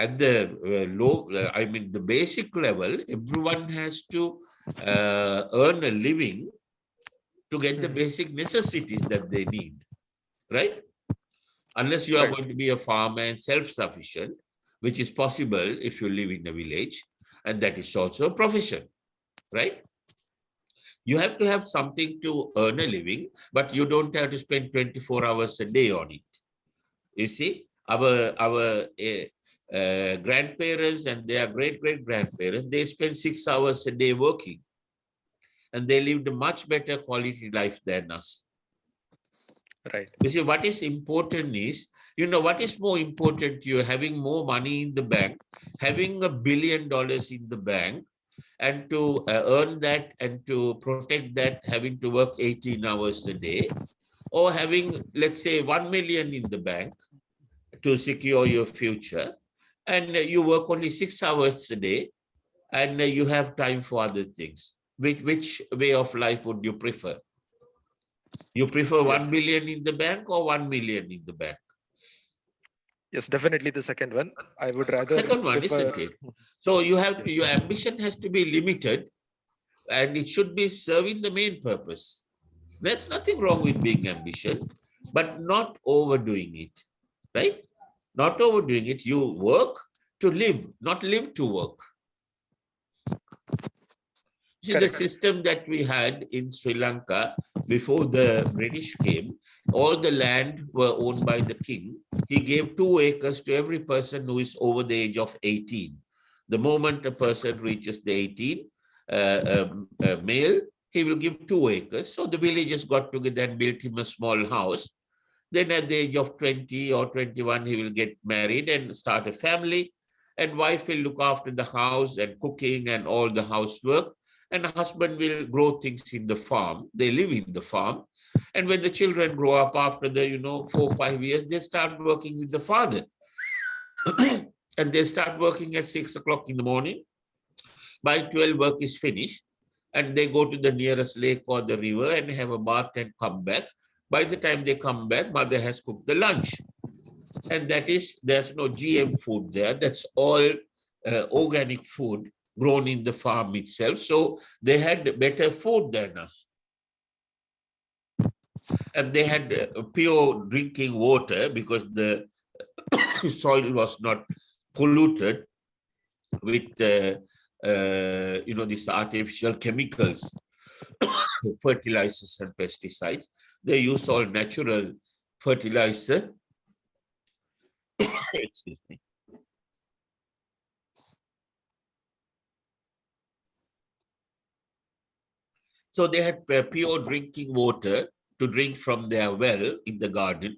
at the I mean, the basic level, everyone has to earn a living to get the Mhm. basic necessities that they need, right? Unless you are Right. going to be a farmer and self-sufficient, which is possible if you live in a village, and that is also a profession, right? You have to have something to earn a living, but you don't have to spend 24 hours a day on it. You see, our grandparents and their great-great-grandparents, they spend 6 hours a day working, and they lived a much better quality life than us. Right. You see, what is important is, what is more important to you, having more money in the bank, having $1 billion in the bank, and to earn that and to protect that, having to work 18 hours a day, or having, let's say, 1 million in the bank to secure your future, and you work only 6 hours a day, and you have time for other things. Which way of life would you prefer? You prefer 1 Yes. billion in the bank or 1 million in the bank? Yes, definitely the second one. I would rather Second one, prefer. isn't it? So you have to, Yes. your ambition has to be limited, and it should be serving the main purpose. There's nothing wrong with being ambitious, but not overdoing it, right? Not overdoing it. You work to live, not live to work. See, the Correct. system that we had in Sri Lanka before the British came, all the land were owned by the king. He gave 2 acres to every person who is over the age of 18. The moment a person reaches the 18, male, he will give 2 acres. So the villagers got together and built him a small house. Then at the age of 20 or 21, he will get married and start a family. And wife will look after the house and cooking and all the housework. And husband will grow things in the farm. They live in the farm. And when the children grow up after the, 4 or 5 years, they start working with the father. And they start working at 6 o'clock in the morning. By 12, work is finished. And they go to the nearest lake or the river and have a bath and come back. By the time they come back, mother has cooked the lunch. And that is, there's no GM food there. That's all organic food grown in the farm itself. So they had better food than us. And they had pure drinking water because the soil was not polluted with these artificial chemicals, fertilizers and pesticides. They use all natural fertilizer. Excuse me. So they had pure drinking water to drink from their well in the garden.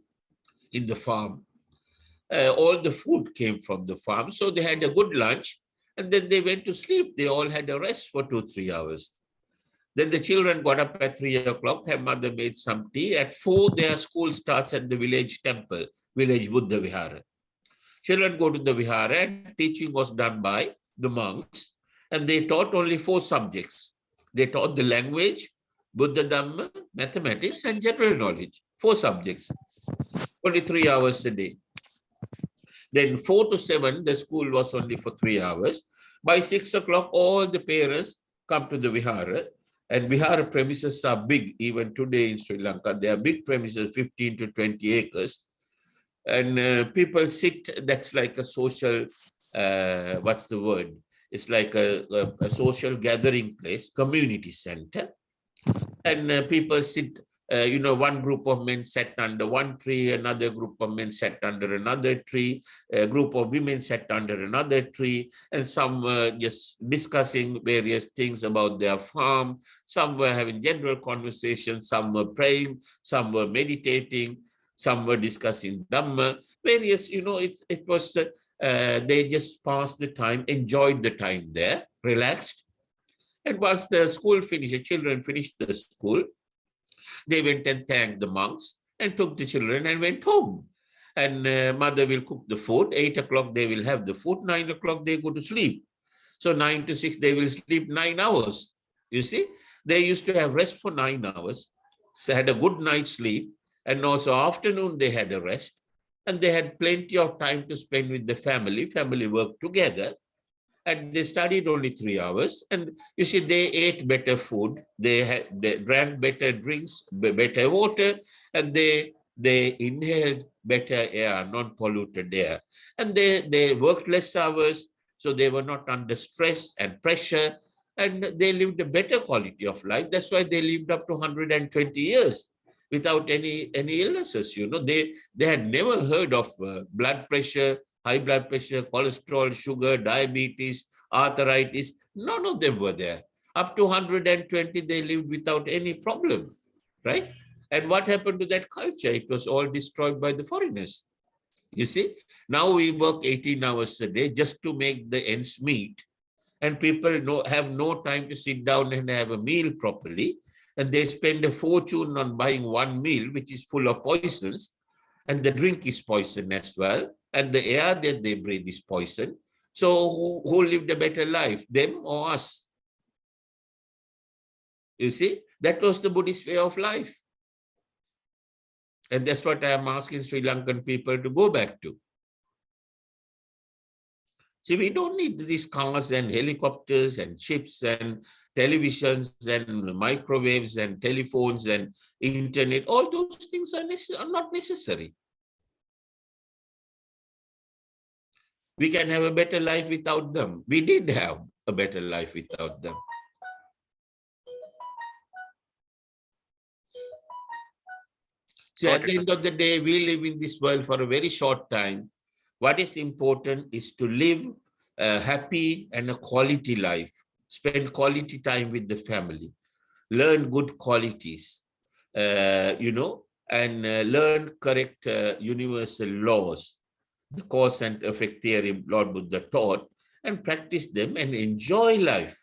in the farm. All the food came from the farm. So they had a good lunch and then they went to sleep. They all had a rest for 2-3 hours. Then the children got up at 3 o'clock. Her mother made some tea. At 4, their school starts at the village temple, village Buddha Vihara. Children go to the Vihara and teaching was done by the monks. And they taught only 4 subjects. They taught the language, Buddha Dhamma, mathematics, and general knowledge. 4 subjects. Only 3 hours a day. Then 4 to 7, the school was only for 3 hours. By 6 o'clock, all the parents come to the Vihara. And Vihara premises are big, even today in Sri Lanka. They are big premises, 15 to 20 acres. And people sit, that's like a social, what's the word? It's like a social gathering place, community center. And people sit, one group of men sat under one tree, another group of men sat under another tree, a group of women sat under another tree, and some were just discussing various things about their farm. Some were having general conversations, some were praying, some were meditating, some were discussing Dhamma, various, it was, they just passed the time, enjoyed the time there, relaxed. And once the school finished, the children finished the school, they went and thanked the monks and took the children and went home. And mother will cook the food. 8 o'clock, they will have the food. 9 o'clock, they go to sleep. So 9 to 6, they will sleep 9 hours. You see, they used to have rest for 9 hours. So had a good night's sleep. And also afternoon, they had a rest. And they had plenty of time to spend with the family. Family worked together. And they studied only 3 hours. And you see, they ate better food. They drank better drinks, better water, and they inhaled better air, non-polluted air. And they worked less hours, so they were not under stress and pressure, and they lived a better quality of life. That's why they lived up to 120 years without any illnesses. They had never heard of blood pressure, high blood pressure, cholesterol, sugar, diabetes, arthritis. None of them were there. Up to 120, they lived without any problem, right? And what happened to that culture? It was all destroyed by the foreigners. You see, now we work 18 hours a day just to make the ends meet. And people have no time to sit down and have a meal properly. And they spend a fortune on buying one meal, which is full of poisons. And the drink is poison as well. And the air that they breathe is poison. So who lived a better life, them or us? You see, that was the Buddhist way of life. And that's what I am asking Sri Lankan people to go back to. See, we don't need these cars and helicopters and ships and televisions and microwaves and telephones and internet. All those things are not necessary. We can have a better life without them. We did have a better life without them. So at the end of the day, we live in this world for a very short time. What is important is to live a happy and a quality life. Spend quality time with the family. Learn good qualities, and learn correct universal laws. The cause and effect theory Lord Buddha taught, and practice them and enjoy life.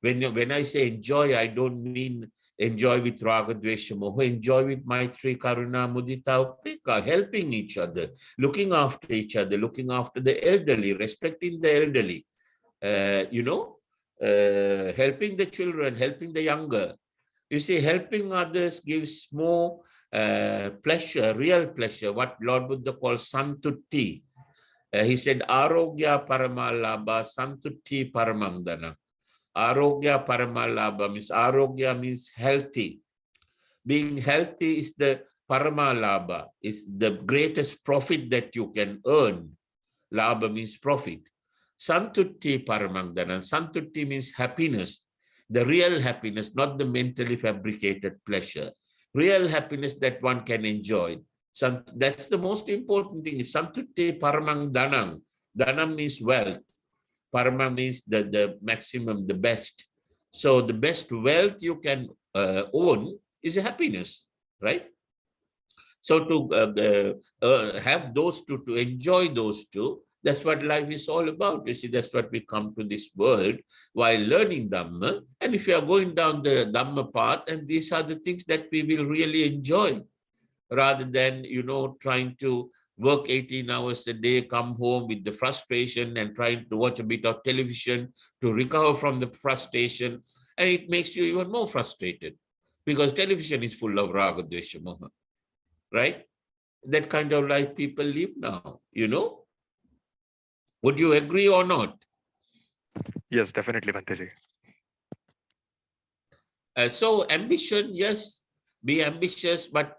When I say enjoy, I don't mean enjoy with Raga, Dvesha, Moha. Enjoy with Maitri, Karuna, Mudita, Upeka, helping each other, looking after each other, looking after the elderly, respecting the elderly, helping the children, helping the younger. You see, helping others gives more pleasure, real pleasure, what Lord Buddha calls santutti. He said, Arogya Paramalabha, santutti paramangdana. Arogya Paramalabha means healthy. Being healthy is the Paramalabha, is the greatest profit that you can earn. Labha means profit. Santutti paramangdana. Santutti means happiness, the real happiness, not the mentally fabricated pleasure. Real happiness that one can enjoy. That's the most important thing. Santutti paramang danam. Danam means wealth. Parama means the maximum, the best. So the best wealth you can own is happiness, right? So to have those two, to enjoy those two, that's what life is all about. You see, that's what we come to this world while learning Dhamma. And if you are going down the Dhamma path, and these are the things that we will really enjoy, rather than, trying to work 18 hours a day, come home with the frustration and trying to watch a bit of television to recover from the frustration. And it makes you even more frustrated because television is full of raga, dvesha, moha, right? That kind of life people live now, Would you agree or not? Yes, definitely, Bhanteji. So ambition, yes, be ambitious, but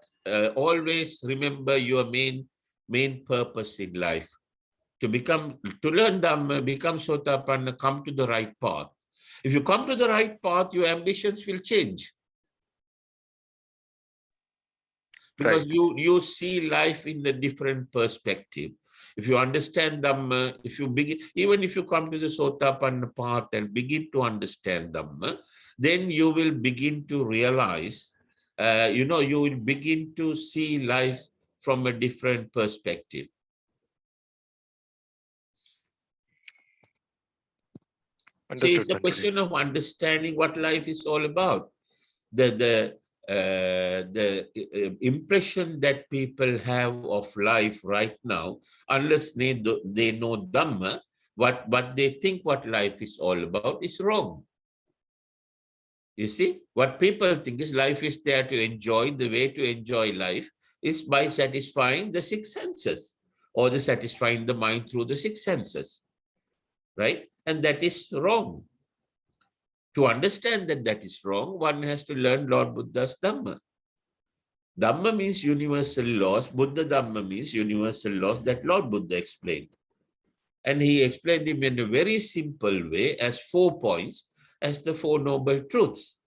always remember your main purpose in life. To learn Dhamma, become Sotapanna, come to the right path. If you come to the right path, your ambitions will change. Because Right. you see life in a different perspective. If you understand Dhamma, even if you come to the Sotapanna path and begin to understand Dhamma, then you will begin to realize, you will begin to see life from a different perspective. See, Understood, it's a Bhanteji. question of understanding what life is all about. The impression that people have of life right now, unless they know Dhamma, what they think what life is all about is wrong. You see, what people think is life is there to enjoy. The way to enjoy life is by satisfying the six senses, or the satisfying the mind through the six senses, right? And that is wrong. To understand that that is wrong, one has to learn Lord Buddha's Dhamma. Dhamma means universal laws. Buddha Dhamma means universal laws that Lord Buddha explained. And he explained them in a very simple way as 4 points, as the Four Noble Truths.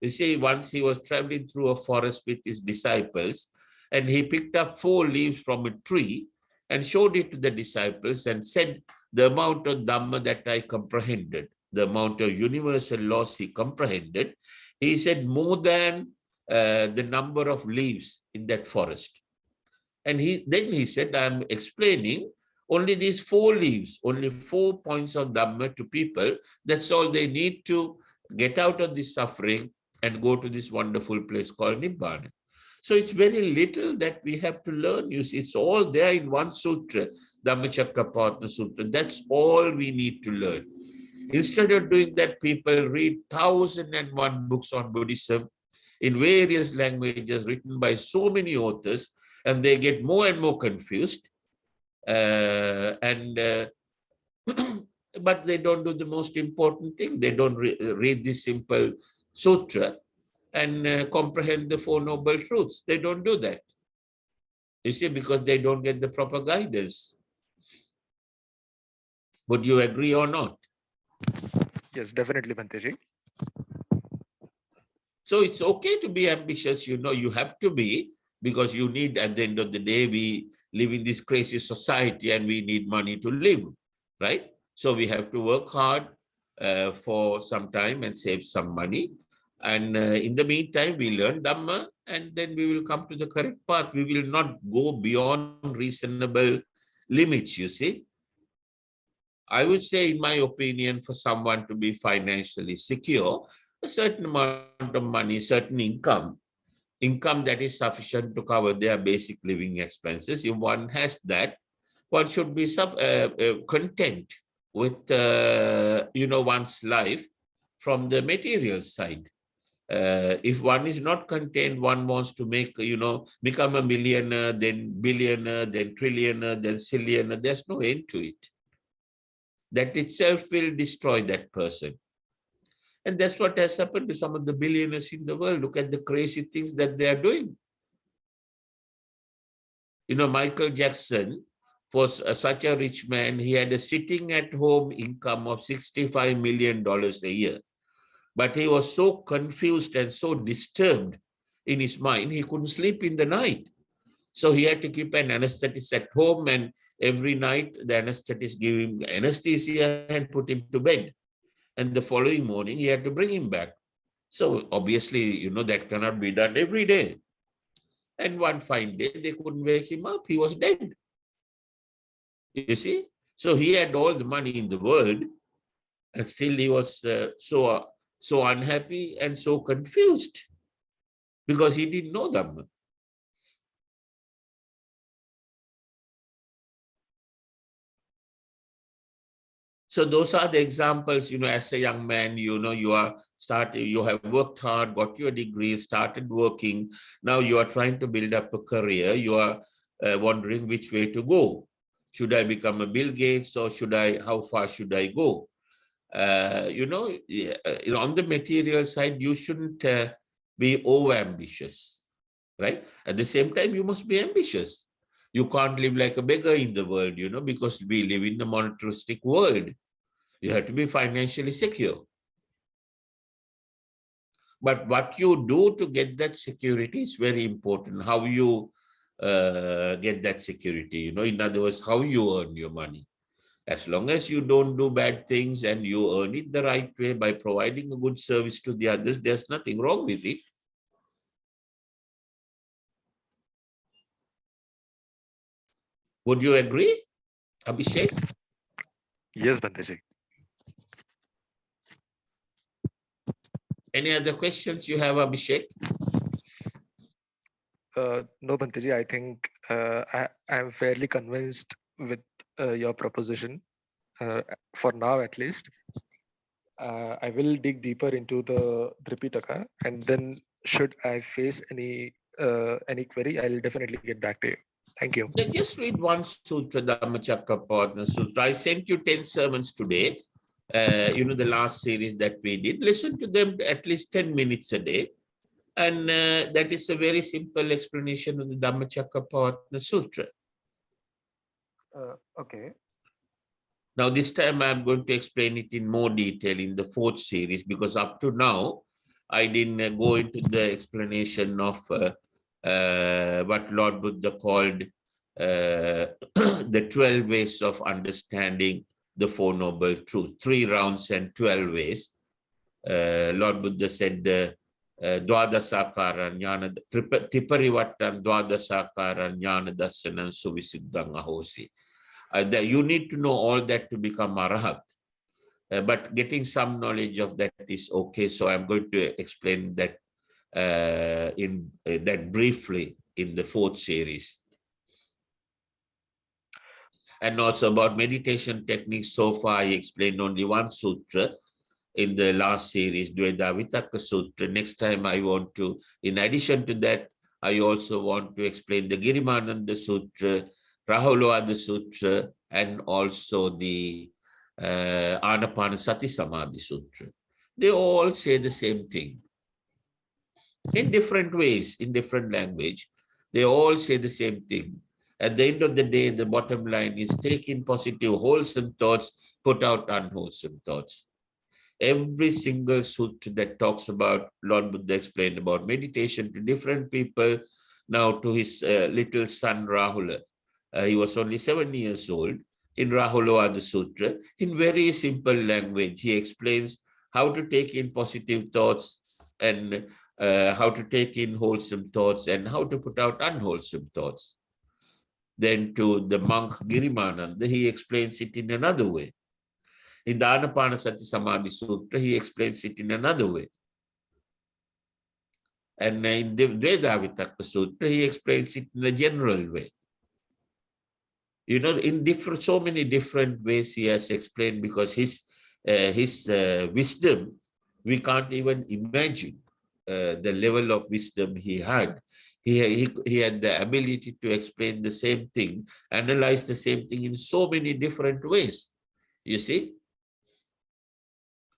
You see, once he was traveling through a forest with his disciples, and he picked up 4 leaves from a tree and showed it to the disciples and said, the amount of Dhamma that I comprehended, the amount of universal laws he comprehended, he said more than the number of leaves in that forest. And then he said, I'm explaining only these 4 leaves, only 4 points of Dhamma to people. That's all they need to get out of this suffering and go to this wonderful place called Nibbana. So it's very little that we have to learn. You see, it's all there in one sutra, Dhammacakkappavattana Sutra. That's all we need to learn. Instead of doing that, people read 1,001 books on Buddhism in various languages written by so many authors, and they get more and more confused. But they don't do the most important thing. They don't read this simple sutra and comprehend the Four Noble Truths. They don't do that. You see, because they don't get the proper guidance. Would you agree or not? Yes, definitely, Bhanteji. So it's okay to be ambitious, you have to be, because you need, at the end of the day, we live in this crazy society and we need money to live, right? So we have to work hard for some time and save some money. And in the meantime, we learn Dhamma, and then we will come to the correct path. We will not go beyond reasonable limits, you see. I would say, in my opinion, for someone to be financially secure, a certain amount of money, certain income that is sufficient to cover their basic living expenses. If one has that, one should be content with one's life from the material side. If one is not content, one wants to become a millionaire, then billionaire, then trillionaire, then zillionaire. There's no end to it. That itself will destroy that person. And that's what has happened to some of the billionaires in the world. Look at the crazy things that they are doing. Michael Jackson was such a rich man. He had a sitting at home income of $65 million a year. But he was so confused and so disturbed in his mind, he couldn't sleep in the night. So he had to keep an anesthetist at home, and every night the anesthetist gave him anesthesia and put him to bed. And the following morning, he had to bring him back. So obviously, that cannot be done every day. And one fine day, they couldn't wake him up. He was dead. You see? So he had all the money in the world, and still he was so unhappy and so confused because he didn't know Dhamma. So those are the examples, as a young man, you have worked hard, got your degree, started working. Now you are trying to build up a career. You are wondering which way to go. Should I become a Bill Gates, or how far should I go? On the material side, you shouldn't be over-ambitious, right? At the same time, you must be ambitious. You can't live like a beggar in the world, because we live in a monetaristic world. You have to be financially secure. But what you do to get that security is very important. How you get that security, in other words, how you earn your money. As long as you don't do bad things and you earn it the right way by providing a good service to the others, there's nothing wrong with it. Would you agree, Abhishek? Yes, Banteji. Any other questions you have, Abhishek? No, Banteji, I think I am fairly convinced with your proposition, for now at least. I will dig deeper into the Tripitaka, and then should I face any query, I'll definitely get back to you. Thank you. Just read one sutra, Dhammacakkappavattana Sutra. I sent you 10 sermons today. The last series that we did. Listen to them at least 10 minutes a day. And that is a very simple explanation of the Dhammacakkappavattana Sutra. Okay. Now, this time I'm going to explain it in more detail in the 4th series, because up to now, I didn't go into the explanation of what Lord Buddha called the 12 ways of understanding the Four Noble Truths, 3 rounds and 12 ways. Lord Buddha said, Dwadasakara Jnana, Tiparivattan Dwadasakara Jnana Dasanan Suvisiddhang Ahosi. That you need to know all that to become Arahat. But getting some knowledge of that is okay. So I'm going to explain that that briefly in the 4th series. And also about meditation techniques. So far, I explained only one sutra in the last series, Dveda Vitakka Sutra. Next time, I want to, in addition to that, I also want to explain the Girimananda Sutra, Rahulwada Sutra, and also the Anapanasati Samadhi Sutra. They all say the same thing. In different ways, in different language, they all say the same thing. At the end of the day, the bottom line is take in positive, wholesome thoughts, put out unwholesome thoughts. Every single sutra that talks about, Lord Buddha explained about meditation to different people, now to his little son Rahula. He was only 7 years old. In Rahulwada Sutra, in very simple language, he explains how to take in positive thoughts and how to take in wholesome thoughts and how to put out unwholesome thoughts. Then to the monk Girimananda, he explains it in another way. In the Anapanasati Samadhi Sutra, he explains it in another way. And in the Dveda Vitakka Sutra, he explains it in a general way. In so many different ways he has explained, because his wisdom, we can't even imagine the level of wisdom he had. He had the ability to explain the same thing, analyze the same thing in so many different ways, you see,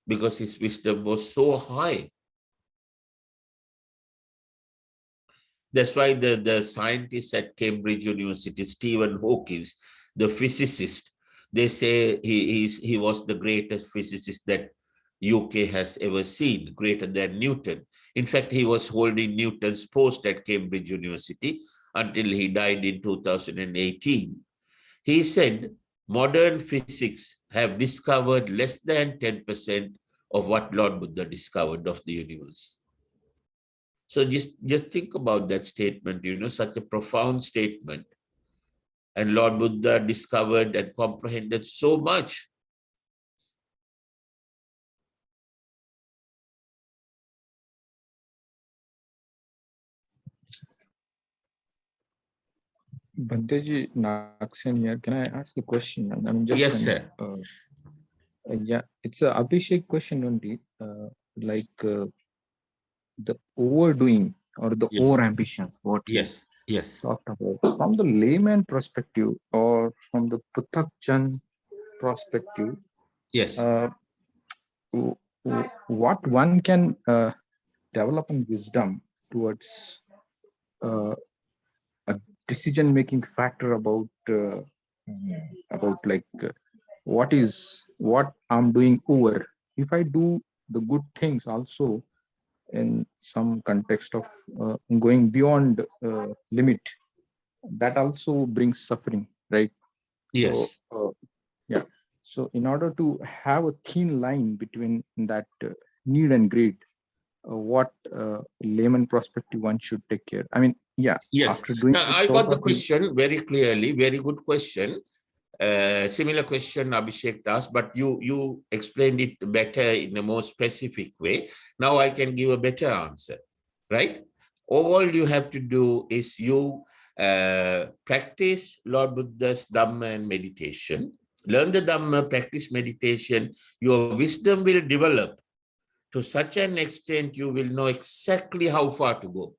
because his wisdom was so high. That's why the scientists at Cambridge University, Stephen Hawking, the physicist, they say he was the greatest physicist that UK has ever seen, greater than Newton. In fact, he was holding Newton's post at Cambridge University until he died in 2018. He said, modern physics have discovered less than 10% of what Lord Buddha discovered of the universe. So just think about that statement, such a profound statement. And Lord Buddha discovered and comprehended so much. Banteji Naksan here. Can I ask a question? I mean, just Yes, sir. yeah, it's a Abhishek question only. The overdoing or the Yes. over ambitions, what he Yes. talked about, from the layman perspective or from the Puthakjan perspective, Yes. What one can develop in wisdom towards uh, a decision-making factor about what I'm doing over. If I do the good things also in some context of going beyond limit, that also brings suffering, right? Yes. So yeah. So in order to have a thin line between that need and greed, what layman perspective one should take care. I mean, yeah. Yes. After doing Now, it I got the properly, question very clearly. Very good question. Similar question Abhishek asked, but you explained it better in a more specific way. Now I can give a better answer, right? All you have to do is you practice Lord Buddha's Dhamma and meditation. Learn the Dhamma, practice meditation. Your wisdom will develop to such an extent you will know exactly how far to go,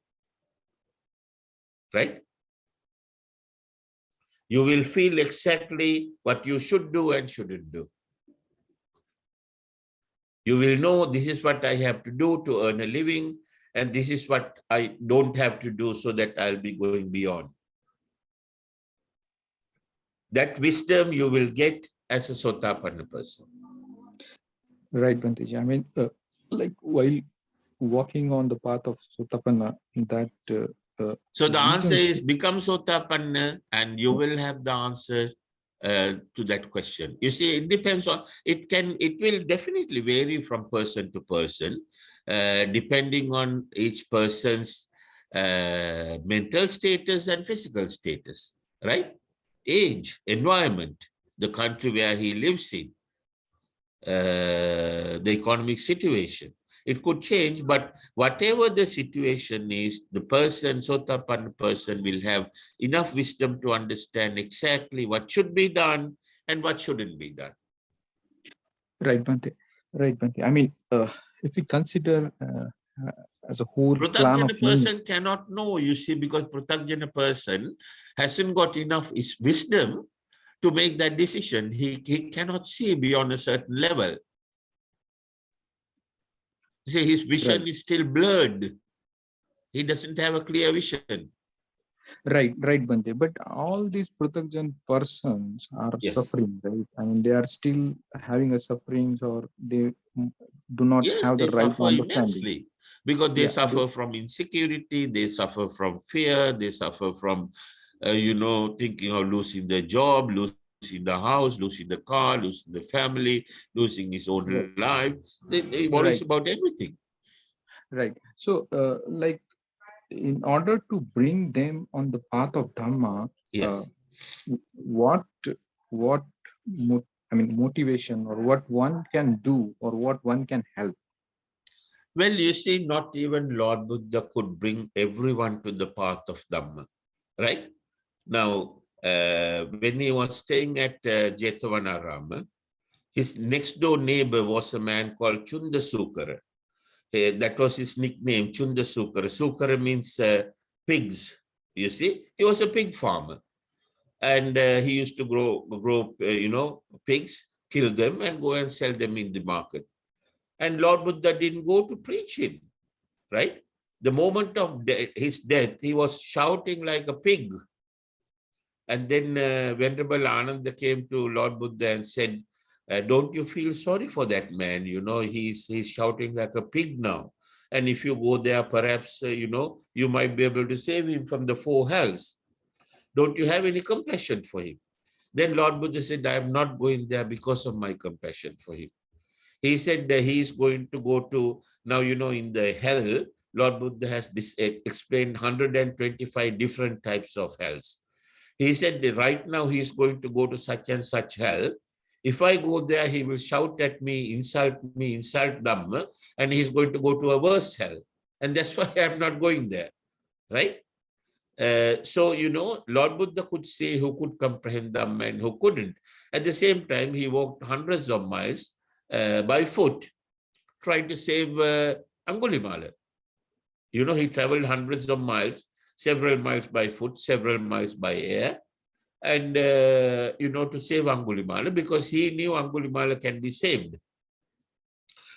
right? You will feel exactly what you should do and shouldn't do. You will know this is what I have to do to earn a living, and this is what I don't have to do so that I'll be going beyond. That wisdom you will get as a Sotapanna person. right, Banteji? I mean, like while walking on the path of Sotapanna, that So the answer vision. is become Sotapanna and you will have the answer to that question. You see, it depends on, it will definitely vary from person to person, depending on each person's mental status and physical status, right? Age, environment, the country where he lives in, the economic situation. It could change, but whatever the situation is, the person, Sotapanna person, will have enough wisdom to understand exactly what should be done and what shouldn't be done. Right, Bante. Right, Bante. I mean, if we consider as a whole plan of Pratyajna union, person cannot know, you see, because Pratyajna person hasn't got enough wisdom to make that decision. He cannot see beyond a certain level. See, his vision right, is still blurred. He doesn't have a clear vision. right, Bante. But all these Pruthakjan persons are Yes. suffering, right? I mean, they are still having a sufferings, or they do not Yes, have the they right suffer understanding. immensely because they Yeah, suffer from insecurity, they suffer from fear, they suffer from, thinking of losing their job, losing the house, losing the car, losing the family, losing his own Right. life. They worries Right. about everything. Right. So, like, in order to bring them on the path of Dhamma, Yes. what what I mean, motivation, or what one can do, or what one can help. Well, you see, not even Lord Buddha could bring everyone to the path of Dhamma, right? Now, when he was staying at Jethavanarama, his next door neighbor was a man called Chunda Sukara. That was his nickname, Chunda Sukara. Sukara means pigs, you see. He was a pig farmer. And he used to grow pigs, kill them and go and sell them in the market. And Lord Buddha didn't go to preach him, right? The moment of his death, he was shouting like a pig. And then Venerable Ananda came to Lord Buddha and said, don't you feel sorry for that man? He's shouting like a pig now. And if you go there, perhaps, you might be able to save him from the four hells. Don't you have any compassion for him? Then Lord Buddha said, I am not going there because of my compassion for him. He said that he is going to go to, now, in the hell, Lord Buddha has explained 125 different types of hells. He said that right now he is going to go to such and such hell. If I go there, he will shout at me, insult Dhamma, and he's going to go to a worse hell. And that's why I'm not going there, right? So, Lord Buddha could say who could comprehend Dhamma and who couldn't. At the same time, he walked hundreds of miles by foot, trying to save Angulimala. He traveled hundreds of miles, several miles by foot, several miles by air, and, to save Angulimala, because he knew Angulimala can be saved.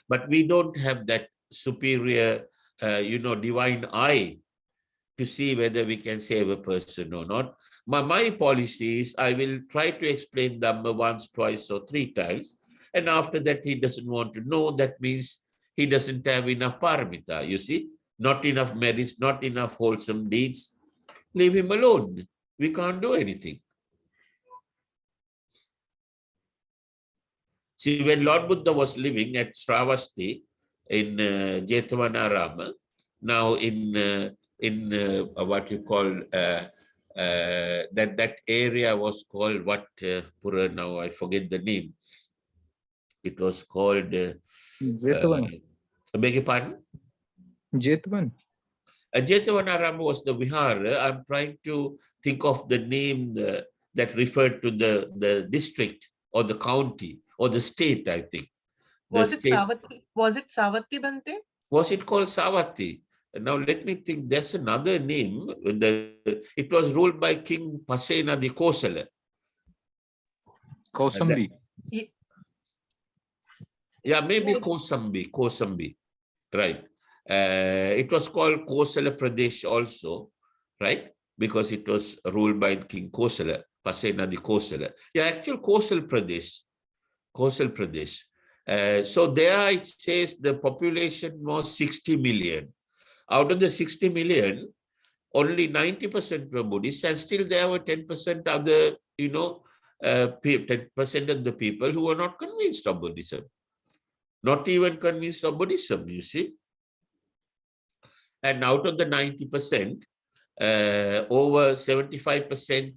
But we don't have that superior, divine eye to see whether we can save a person or not. My policy is I will try to explain Dhamma once, twice, or 3 times. And after that, he doesn't want to know. That means he doesn't have enough paramita, you see. Not enough merits, not enough wholesome deeds. Leave him alone. We can't do anything. See, when Lord Buddha was living at Sravasti in Jethavanarama, now in what you call that area was called what Pura, now I forget the name. It was called Jethavan. beg your pardon? Jethavan. Jethavanarama was the vihara. I'm trying to think of the name that referred to the district or the county or the state, I think. Was it Savati? Was it Savati Bante? Was it called Savati? Now let me think. There's another name. It was ruled by King Pasena the Kosala. Kausambi. Yeah, maybe Kosambi. Right. It was called Kosala Pradesh also, right? Because it was ruled by King Kosala, Pasena the Kosala. Yeah, actual Kosal Pradesh. So there it says the population was 60 million. Out of the 60 million, only 90% were Buddhists, and still there were 10% other, 10% of the people who were not convinced of Buddhism. Not even convinced of Buddhism, you see. And out of the 90%, over 75%,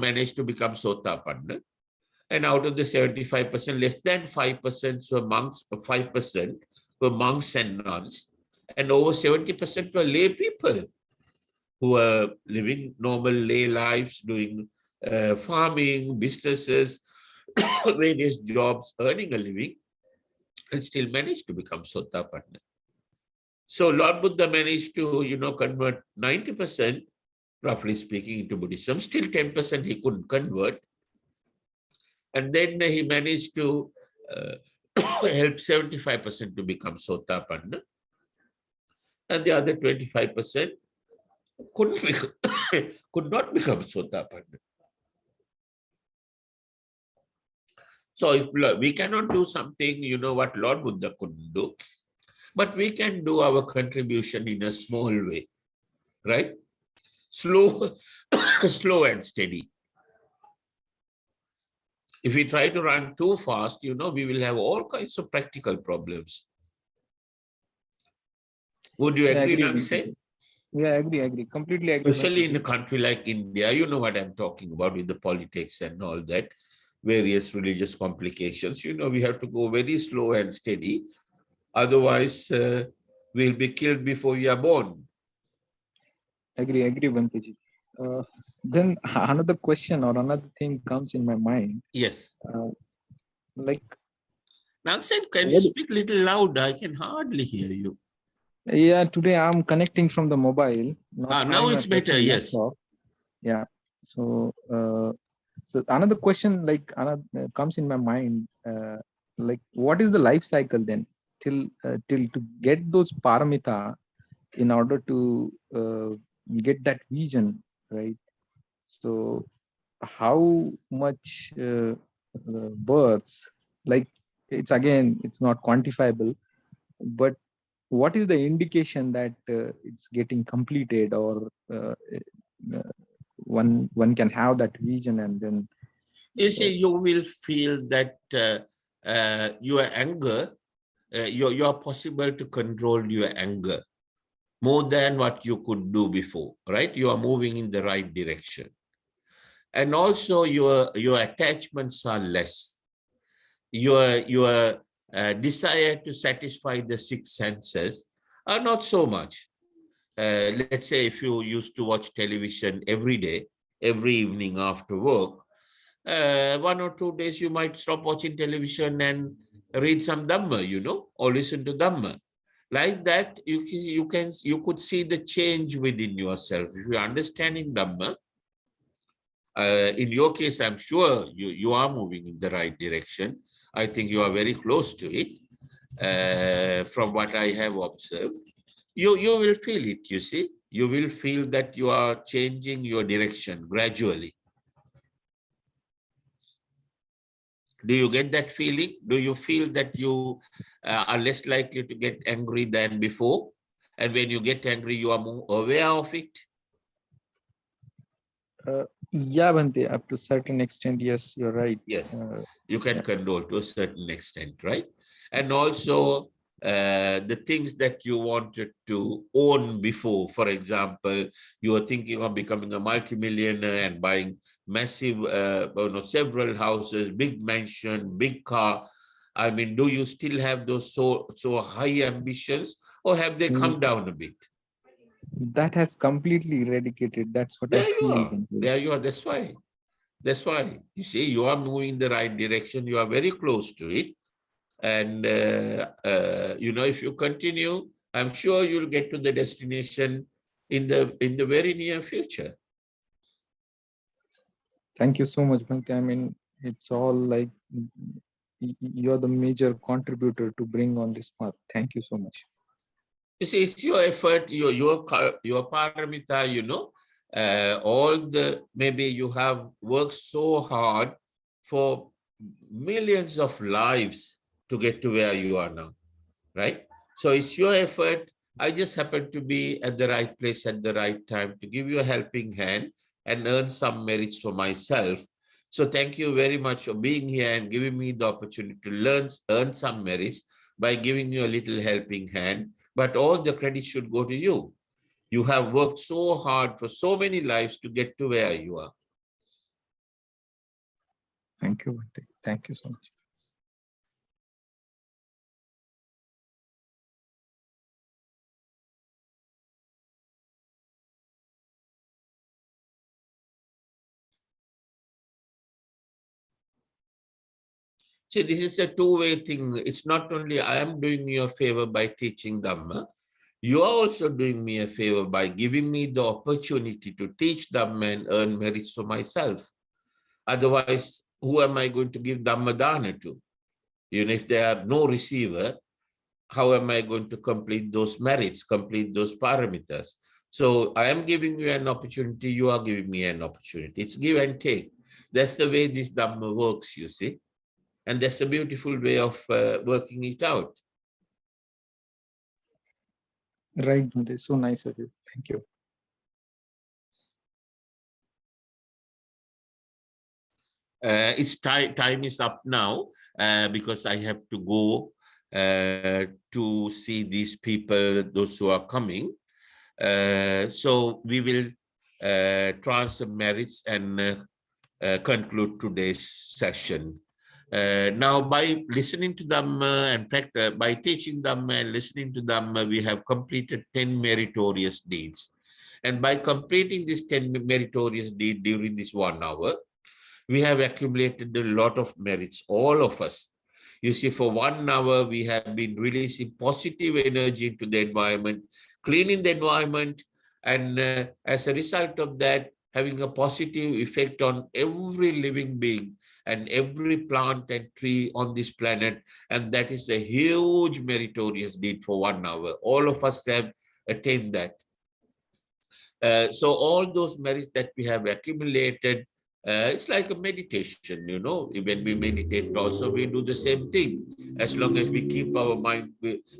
managed to become Sotapanna. And out of the 75%, less than 5% were monks, 5% were monks and nuns, and over 70% were lay people who were living normal lay lives, doing farming, businesses, various jobs, earning a living, and still managed to become Sotapanna. So Lord Buddha managed to, convert 90%, roughly speaking, into Buddhism. Still 10% he couldn't convert. And then he managed to help 75% to become Sotapanna. And the other 25% could not become Sotapanna. So if we cannot do something, what Lord Buddha couldn't do, but we can do our contribution in a small way, right? Slow and steady. If we try to run too fast, we will have all kinds of practical problems. Would you agree, Nangsel? Yeah, I agree. Completely agree. Especially in a country like India, you know what I'm talking about with the politics and all that, various religious complications. We have to go very slow and steady. Otherwise, we'll be killed before we are born. Agree, Banteji. Then another question or another thing comes in my mind. Yes. Nangsel, can you speak a little louder? I can hardly hear you. Yeah, today I'm connecting from the mobile. Now it's better, yes. Yeah. So another question comes in my mind. What is the life cycle then till to get those paramita in order to get that vision, right? So how much births, it's not quantifiable, but what is the indication that it's getting completed, or one can have that vision and then you see, you will feel that your anger you're possible to control your anger more than what you could do before, right? You are moving in the right direction. And also your attachments are less. Your desire to satisfy the six senses are not so much. Let's say if you used to watch television every day, every evening after work, 1 or 2 days you might stop watching television and read some Dhamma, or listen to Dhamma. Like that, you could see the change within yourself. If you're understanding Dhamma, in your case, I'm sure you are moving in the right direction. I think you are very close to it, from what I have observed. You will feel it, you see. You will feel that you are changing your direction gradually. Do you get that feeling? Do you feel that you are less likely to get angry than before? And when you get angry, you are more aware of it? Yeah, Bhante, up to certain extent, yes, you're right. Yes, you can yeah. control to a certain extent, right? And also the things that you wanted to own before, for example, you were thinking of becoming a multimillionaire and buying massive, several houses, big mansion, big car. I mean, do you still have those so high ambitions, or have they come down a bit? That has completely eradicated. That's what I There you feel. are. There you are. That's why. That's why. You see, you are moving in the right direction. You are very close to it. And, if you continue, I'm sure you'll get to the destination in the very near future. Thank you so much, Bhante. I mean, it's all like you're the major contributor to bring on this path. Thank you so much. You see, it's your effort, your paramita, maybe you have worked so hard for millions of lives to get to where you are now, right? So it's your effort. I just happen to be at the right place at the right time to give you a helping hand and earn some merits for myself. So thank you very much for being here and giving me the opportunity to earn some merits by giving you a little helping hand. But all the credit should go to you. You have worked so hard for so many lives to get to where you are. Thank you, Bhante. Thank you so much. See, this is a two-way thing. It's not only I am doing you a favor by teaching Dhamma, you are also doing me a favor by giving me the opportunity to teach Dhamma and earn merits for myself. Otherwise, who am I going to give Dhamma dana to? Even if there are no receiver, how am I going to complete those merits, complete those paramitas? So I am giving you an opportunity, you are giving me an opportunity. It's give and take. That's the way this Dhamma works, you see. And that's a beautiful way of working it out. Right, Bhante. So nice of you. Thank you. It's time is up now because I have to go to see these people, those who are coming. So we will transfer merits and conclude today's session. Now, by listening to Dhamma and by teaching Dhamma and listening to Dhamma, we have completed 10 meritorious deeds. And by completing this 10 meritorious deeds during this 1 hour, we have accumulated a lot of merits, all of us. You see, for 1 hour, we have been releasing positive energy into the environment, cleaning the environment, and as a result of that, having a positive effect on every living being and every plant and tree on this planet. And that is a huge meritorious deed for 1 hour. All of us have attained that. So all those merits that we have accumulated, it's like a meditation, When we meditate also, we do the same thing. As long as we keep our mind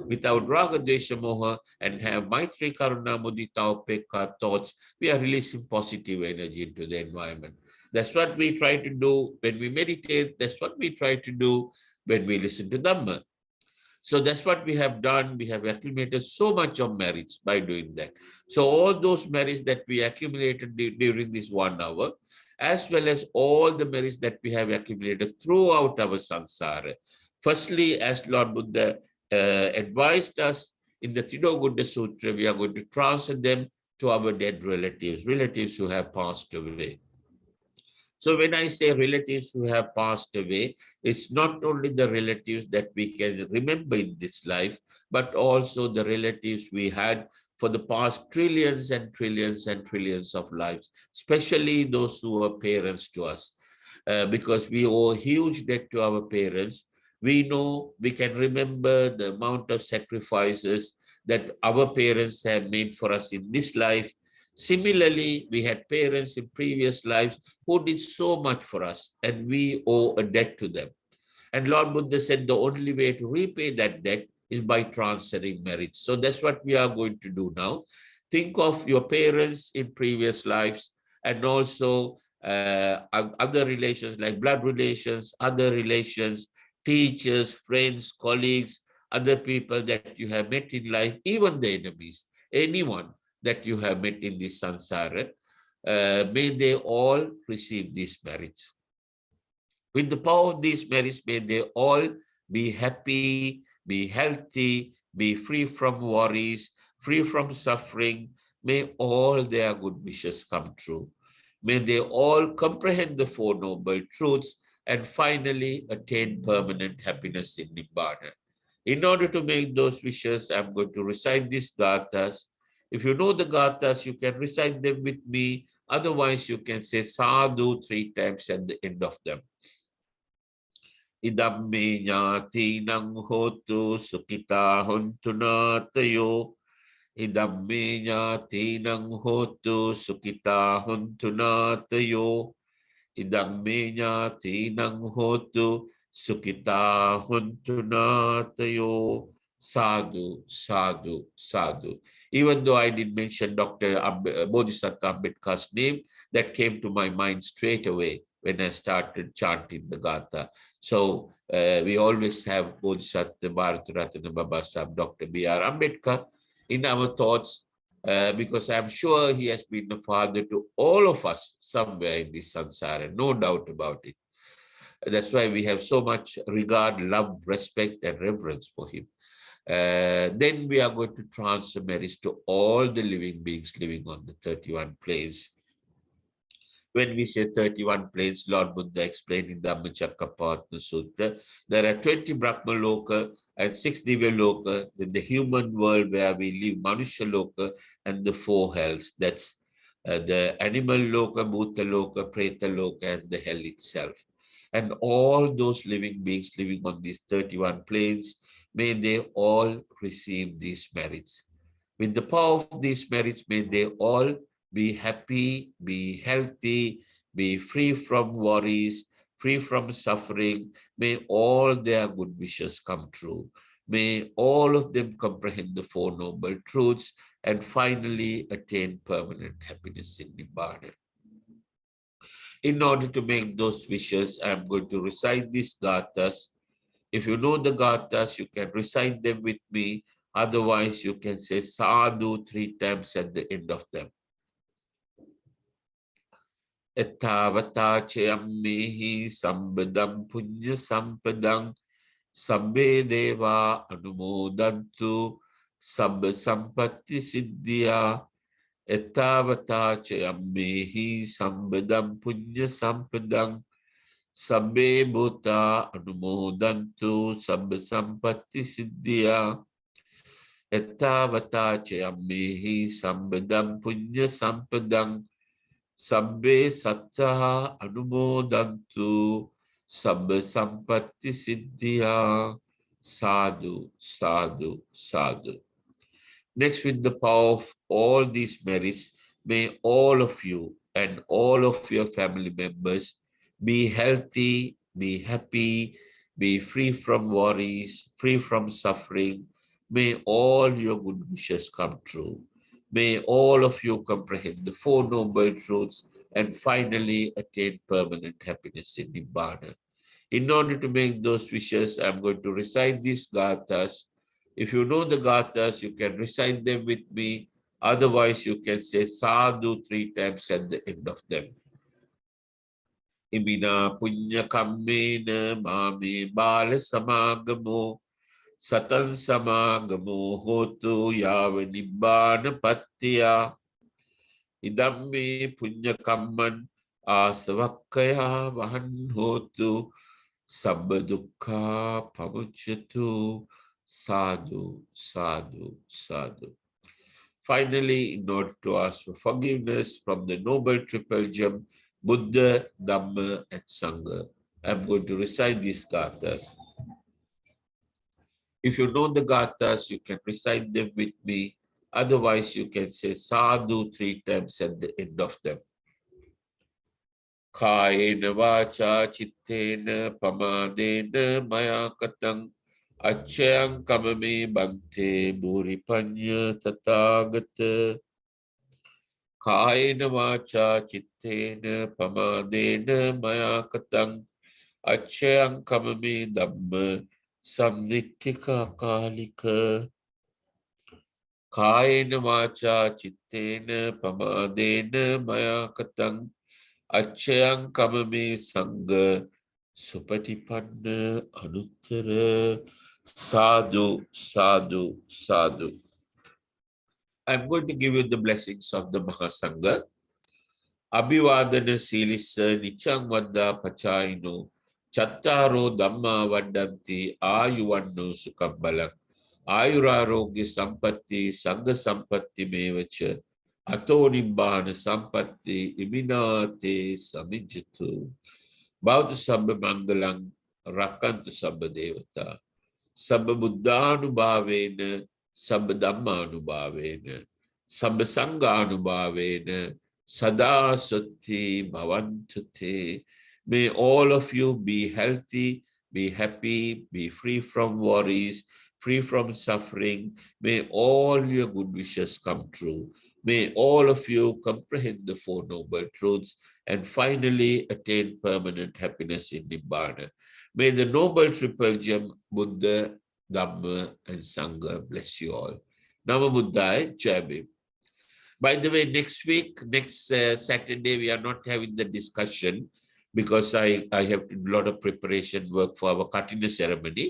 without raga, desha, moha, and have maitri, karuna, mudita, upekka thoughts, we are releasing positive energy into the environment. That's what we try to do when we meditate. That's what we try to do when we listen to Dhamma. So that's what we have done. We have accumulated so much of merits by doing that. So all those merits that we accumulated during this 1 hour, as well as all the merits that we have accumulated throughout our samsara. Firstly, as Lord Buddha advised us in the Tridogutta Sutra, we are going to transfer them to our dead relatives, relatives who have passed away. So when I say relatives who have passed away, it's not only the relatives that we can remember in this life, but also the relatives we had for the past trillions and trillions and trillions of lives, especially those who were parents to us, because we owe a huge debt to our parents. We know, we can remember the amount of sacrifices that our parents have made for us in this life. Similarly, we had parents in previous lives who did so much for us, and we owe a debt to them. And Lord Buddha said the only way to repay that debt is by transferring merits. So that's what we are going to do now. Think of your parents in previous lives, and also other relations like blood relations, other relations, teachers, friends, colleagues, other people that you have met in life, even the enemies, anyone that you have met in this samsara, may they all receive these merits. With the power of these merits, may they all be happy, be healthy, be free from worries, free from suffering. May all their good wishes come true. May they all comprehend the Four Noble Truths and finally attain permanent happiness in Nibbana. In order to make those wishes, I'm going to recite these gathas. If you know the gathas, you can recite them with me. Otherwise, you can say sadhu 3 times at the end of them. Idam me jnatinang hotu sukita hontunatayo. Idam me jnatinang hotu sukita hontunatayo. Idam me jnatinang hotu sukita hontunatayo. Sadhu, sadhu, sadhu. Even though I did mention Dr. Bodhisattva Ambedkar's name, that came to my mind straight away when I started chanting the Gatha. So we always have Bodhisattva Bharatratna Baba Sahib, Dr. B.R. Ambedkar in our thoughts, because I'm sure he has been a father to all of us somewhere in this samsara, no doubt about it. That's why we have so much regard, love, respect, and reverence for him. Then we are going to transfer merits to all the living beings living on the 31 planes. When we say 31 planes, Lord Buddha explained in the Dhammacakkappavattana Sutra, there are 20 Brahma Loka and 6 Divya Loka, then the human world where we live, Manusha Loka, and the 4 hells. That's the animal Loka, Bhuta Loka, Preta Loka, and the hell itself. And all those living beings living on these 31 planes, may they all receive these merits. With the power of these merits, may they all be happy, be healthy, be free from worries, free from suffering. May all their good wishes come true. May all of them comprehend the Four Noble Truths and finally attain permanent happiness in Nibbana. In order to make those wishes, I am going to recite these gathas. If you know the gathas, you can recite them with me. Otherwise, you can say sadhu 3 times at the end of them. Ettavata chayammehi sambadam punya sampadang sabbe deva anumodantu sabba sampatti siddhya. Ettavata chayammehi sambadam punya sampadang sabbe bhuta anumodantu sabba sampatti siddhya. Ettavata chayammehi sambadam punya sampadang sabbe sattha anumodantu sabba sampatti siddhya. Sadhu, sadhu, sadhu. Next, with the power of all these merits, may all of you and all of your family members be healthy, be happy, be free from worries, free from suffering. May all your good wishes come true. May all of you comprehend the Four Noble Truths and finally attain permanent happiness in Nibbana. In order to make those wishes, I'm going to recite these gathas. If you know the gathas, you can recite them with me. Otherwise, you can say sadhu 3 times at the end of them. Imina punya kammena mame bala samagamo satan samagamo hotu yava nibbana pattiya idamme punya kamman asavakkaya vahan hotu sabba dukkha pamuchyatu sadhu, sadhu, sadhu. Finally, in order to ask for forgiveness from the Noble Triple Gem, Buddha, Dhamma, and Sangha, I'm going to recite these gathas. If you know the gathas, you can recite them with me. Otherwise, you can say sadhu 3 times at the end of them. Kayena vacha chittena pamadena maya katang achayang kamame bante buripanya tathagata. Kayena vacha chittena pamadena maya katang achayang kamame dhamma samdittika kalika. Kayena vacha chittena pamadena maya katang achayang kamame sangha supatipanna anuttara. Sadhu, sadhu, sadhu. I'm going to give you the blessings of the Mahasangha. Abhivadana silissa nichang vadda pachaino chattaro dhamma vaddanti ayuvanno sukabbalam ayurarogya sampatti sangha sampatti mevacha ato nibbana sampatti iminate samijjatu. Bhavatu sabba mangalang rakantu sabba devata sabba buddhanubhavena sabba dhammanubhavena sabba sanghanubhavena sada sati bhavantu te. May all of you be healthy, be happy, be free from worries, free from suffering. May all your good wishes come true. May all of you comprehend the Four Noble Truths and finally attain permanent happiness in Nibbana. May the Noble Triple Gem, Buddha, Dhamma, and Sangha bless you all. Nama Buddhaya, Jai Bhim. By the way, next week, next Saturday, we are not having the discussion because I have to do a lot of preparation work for our Katina ceremony.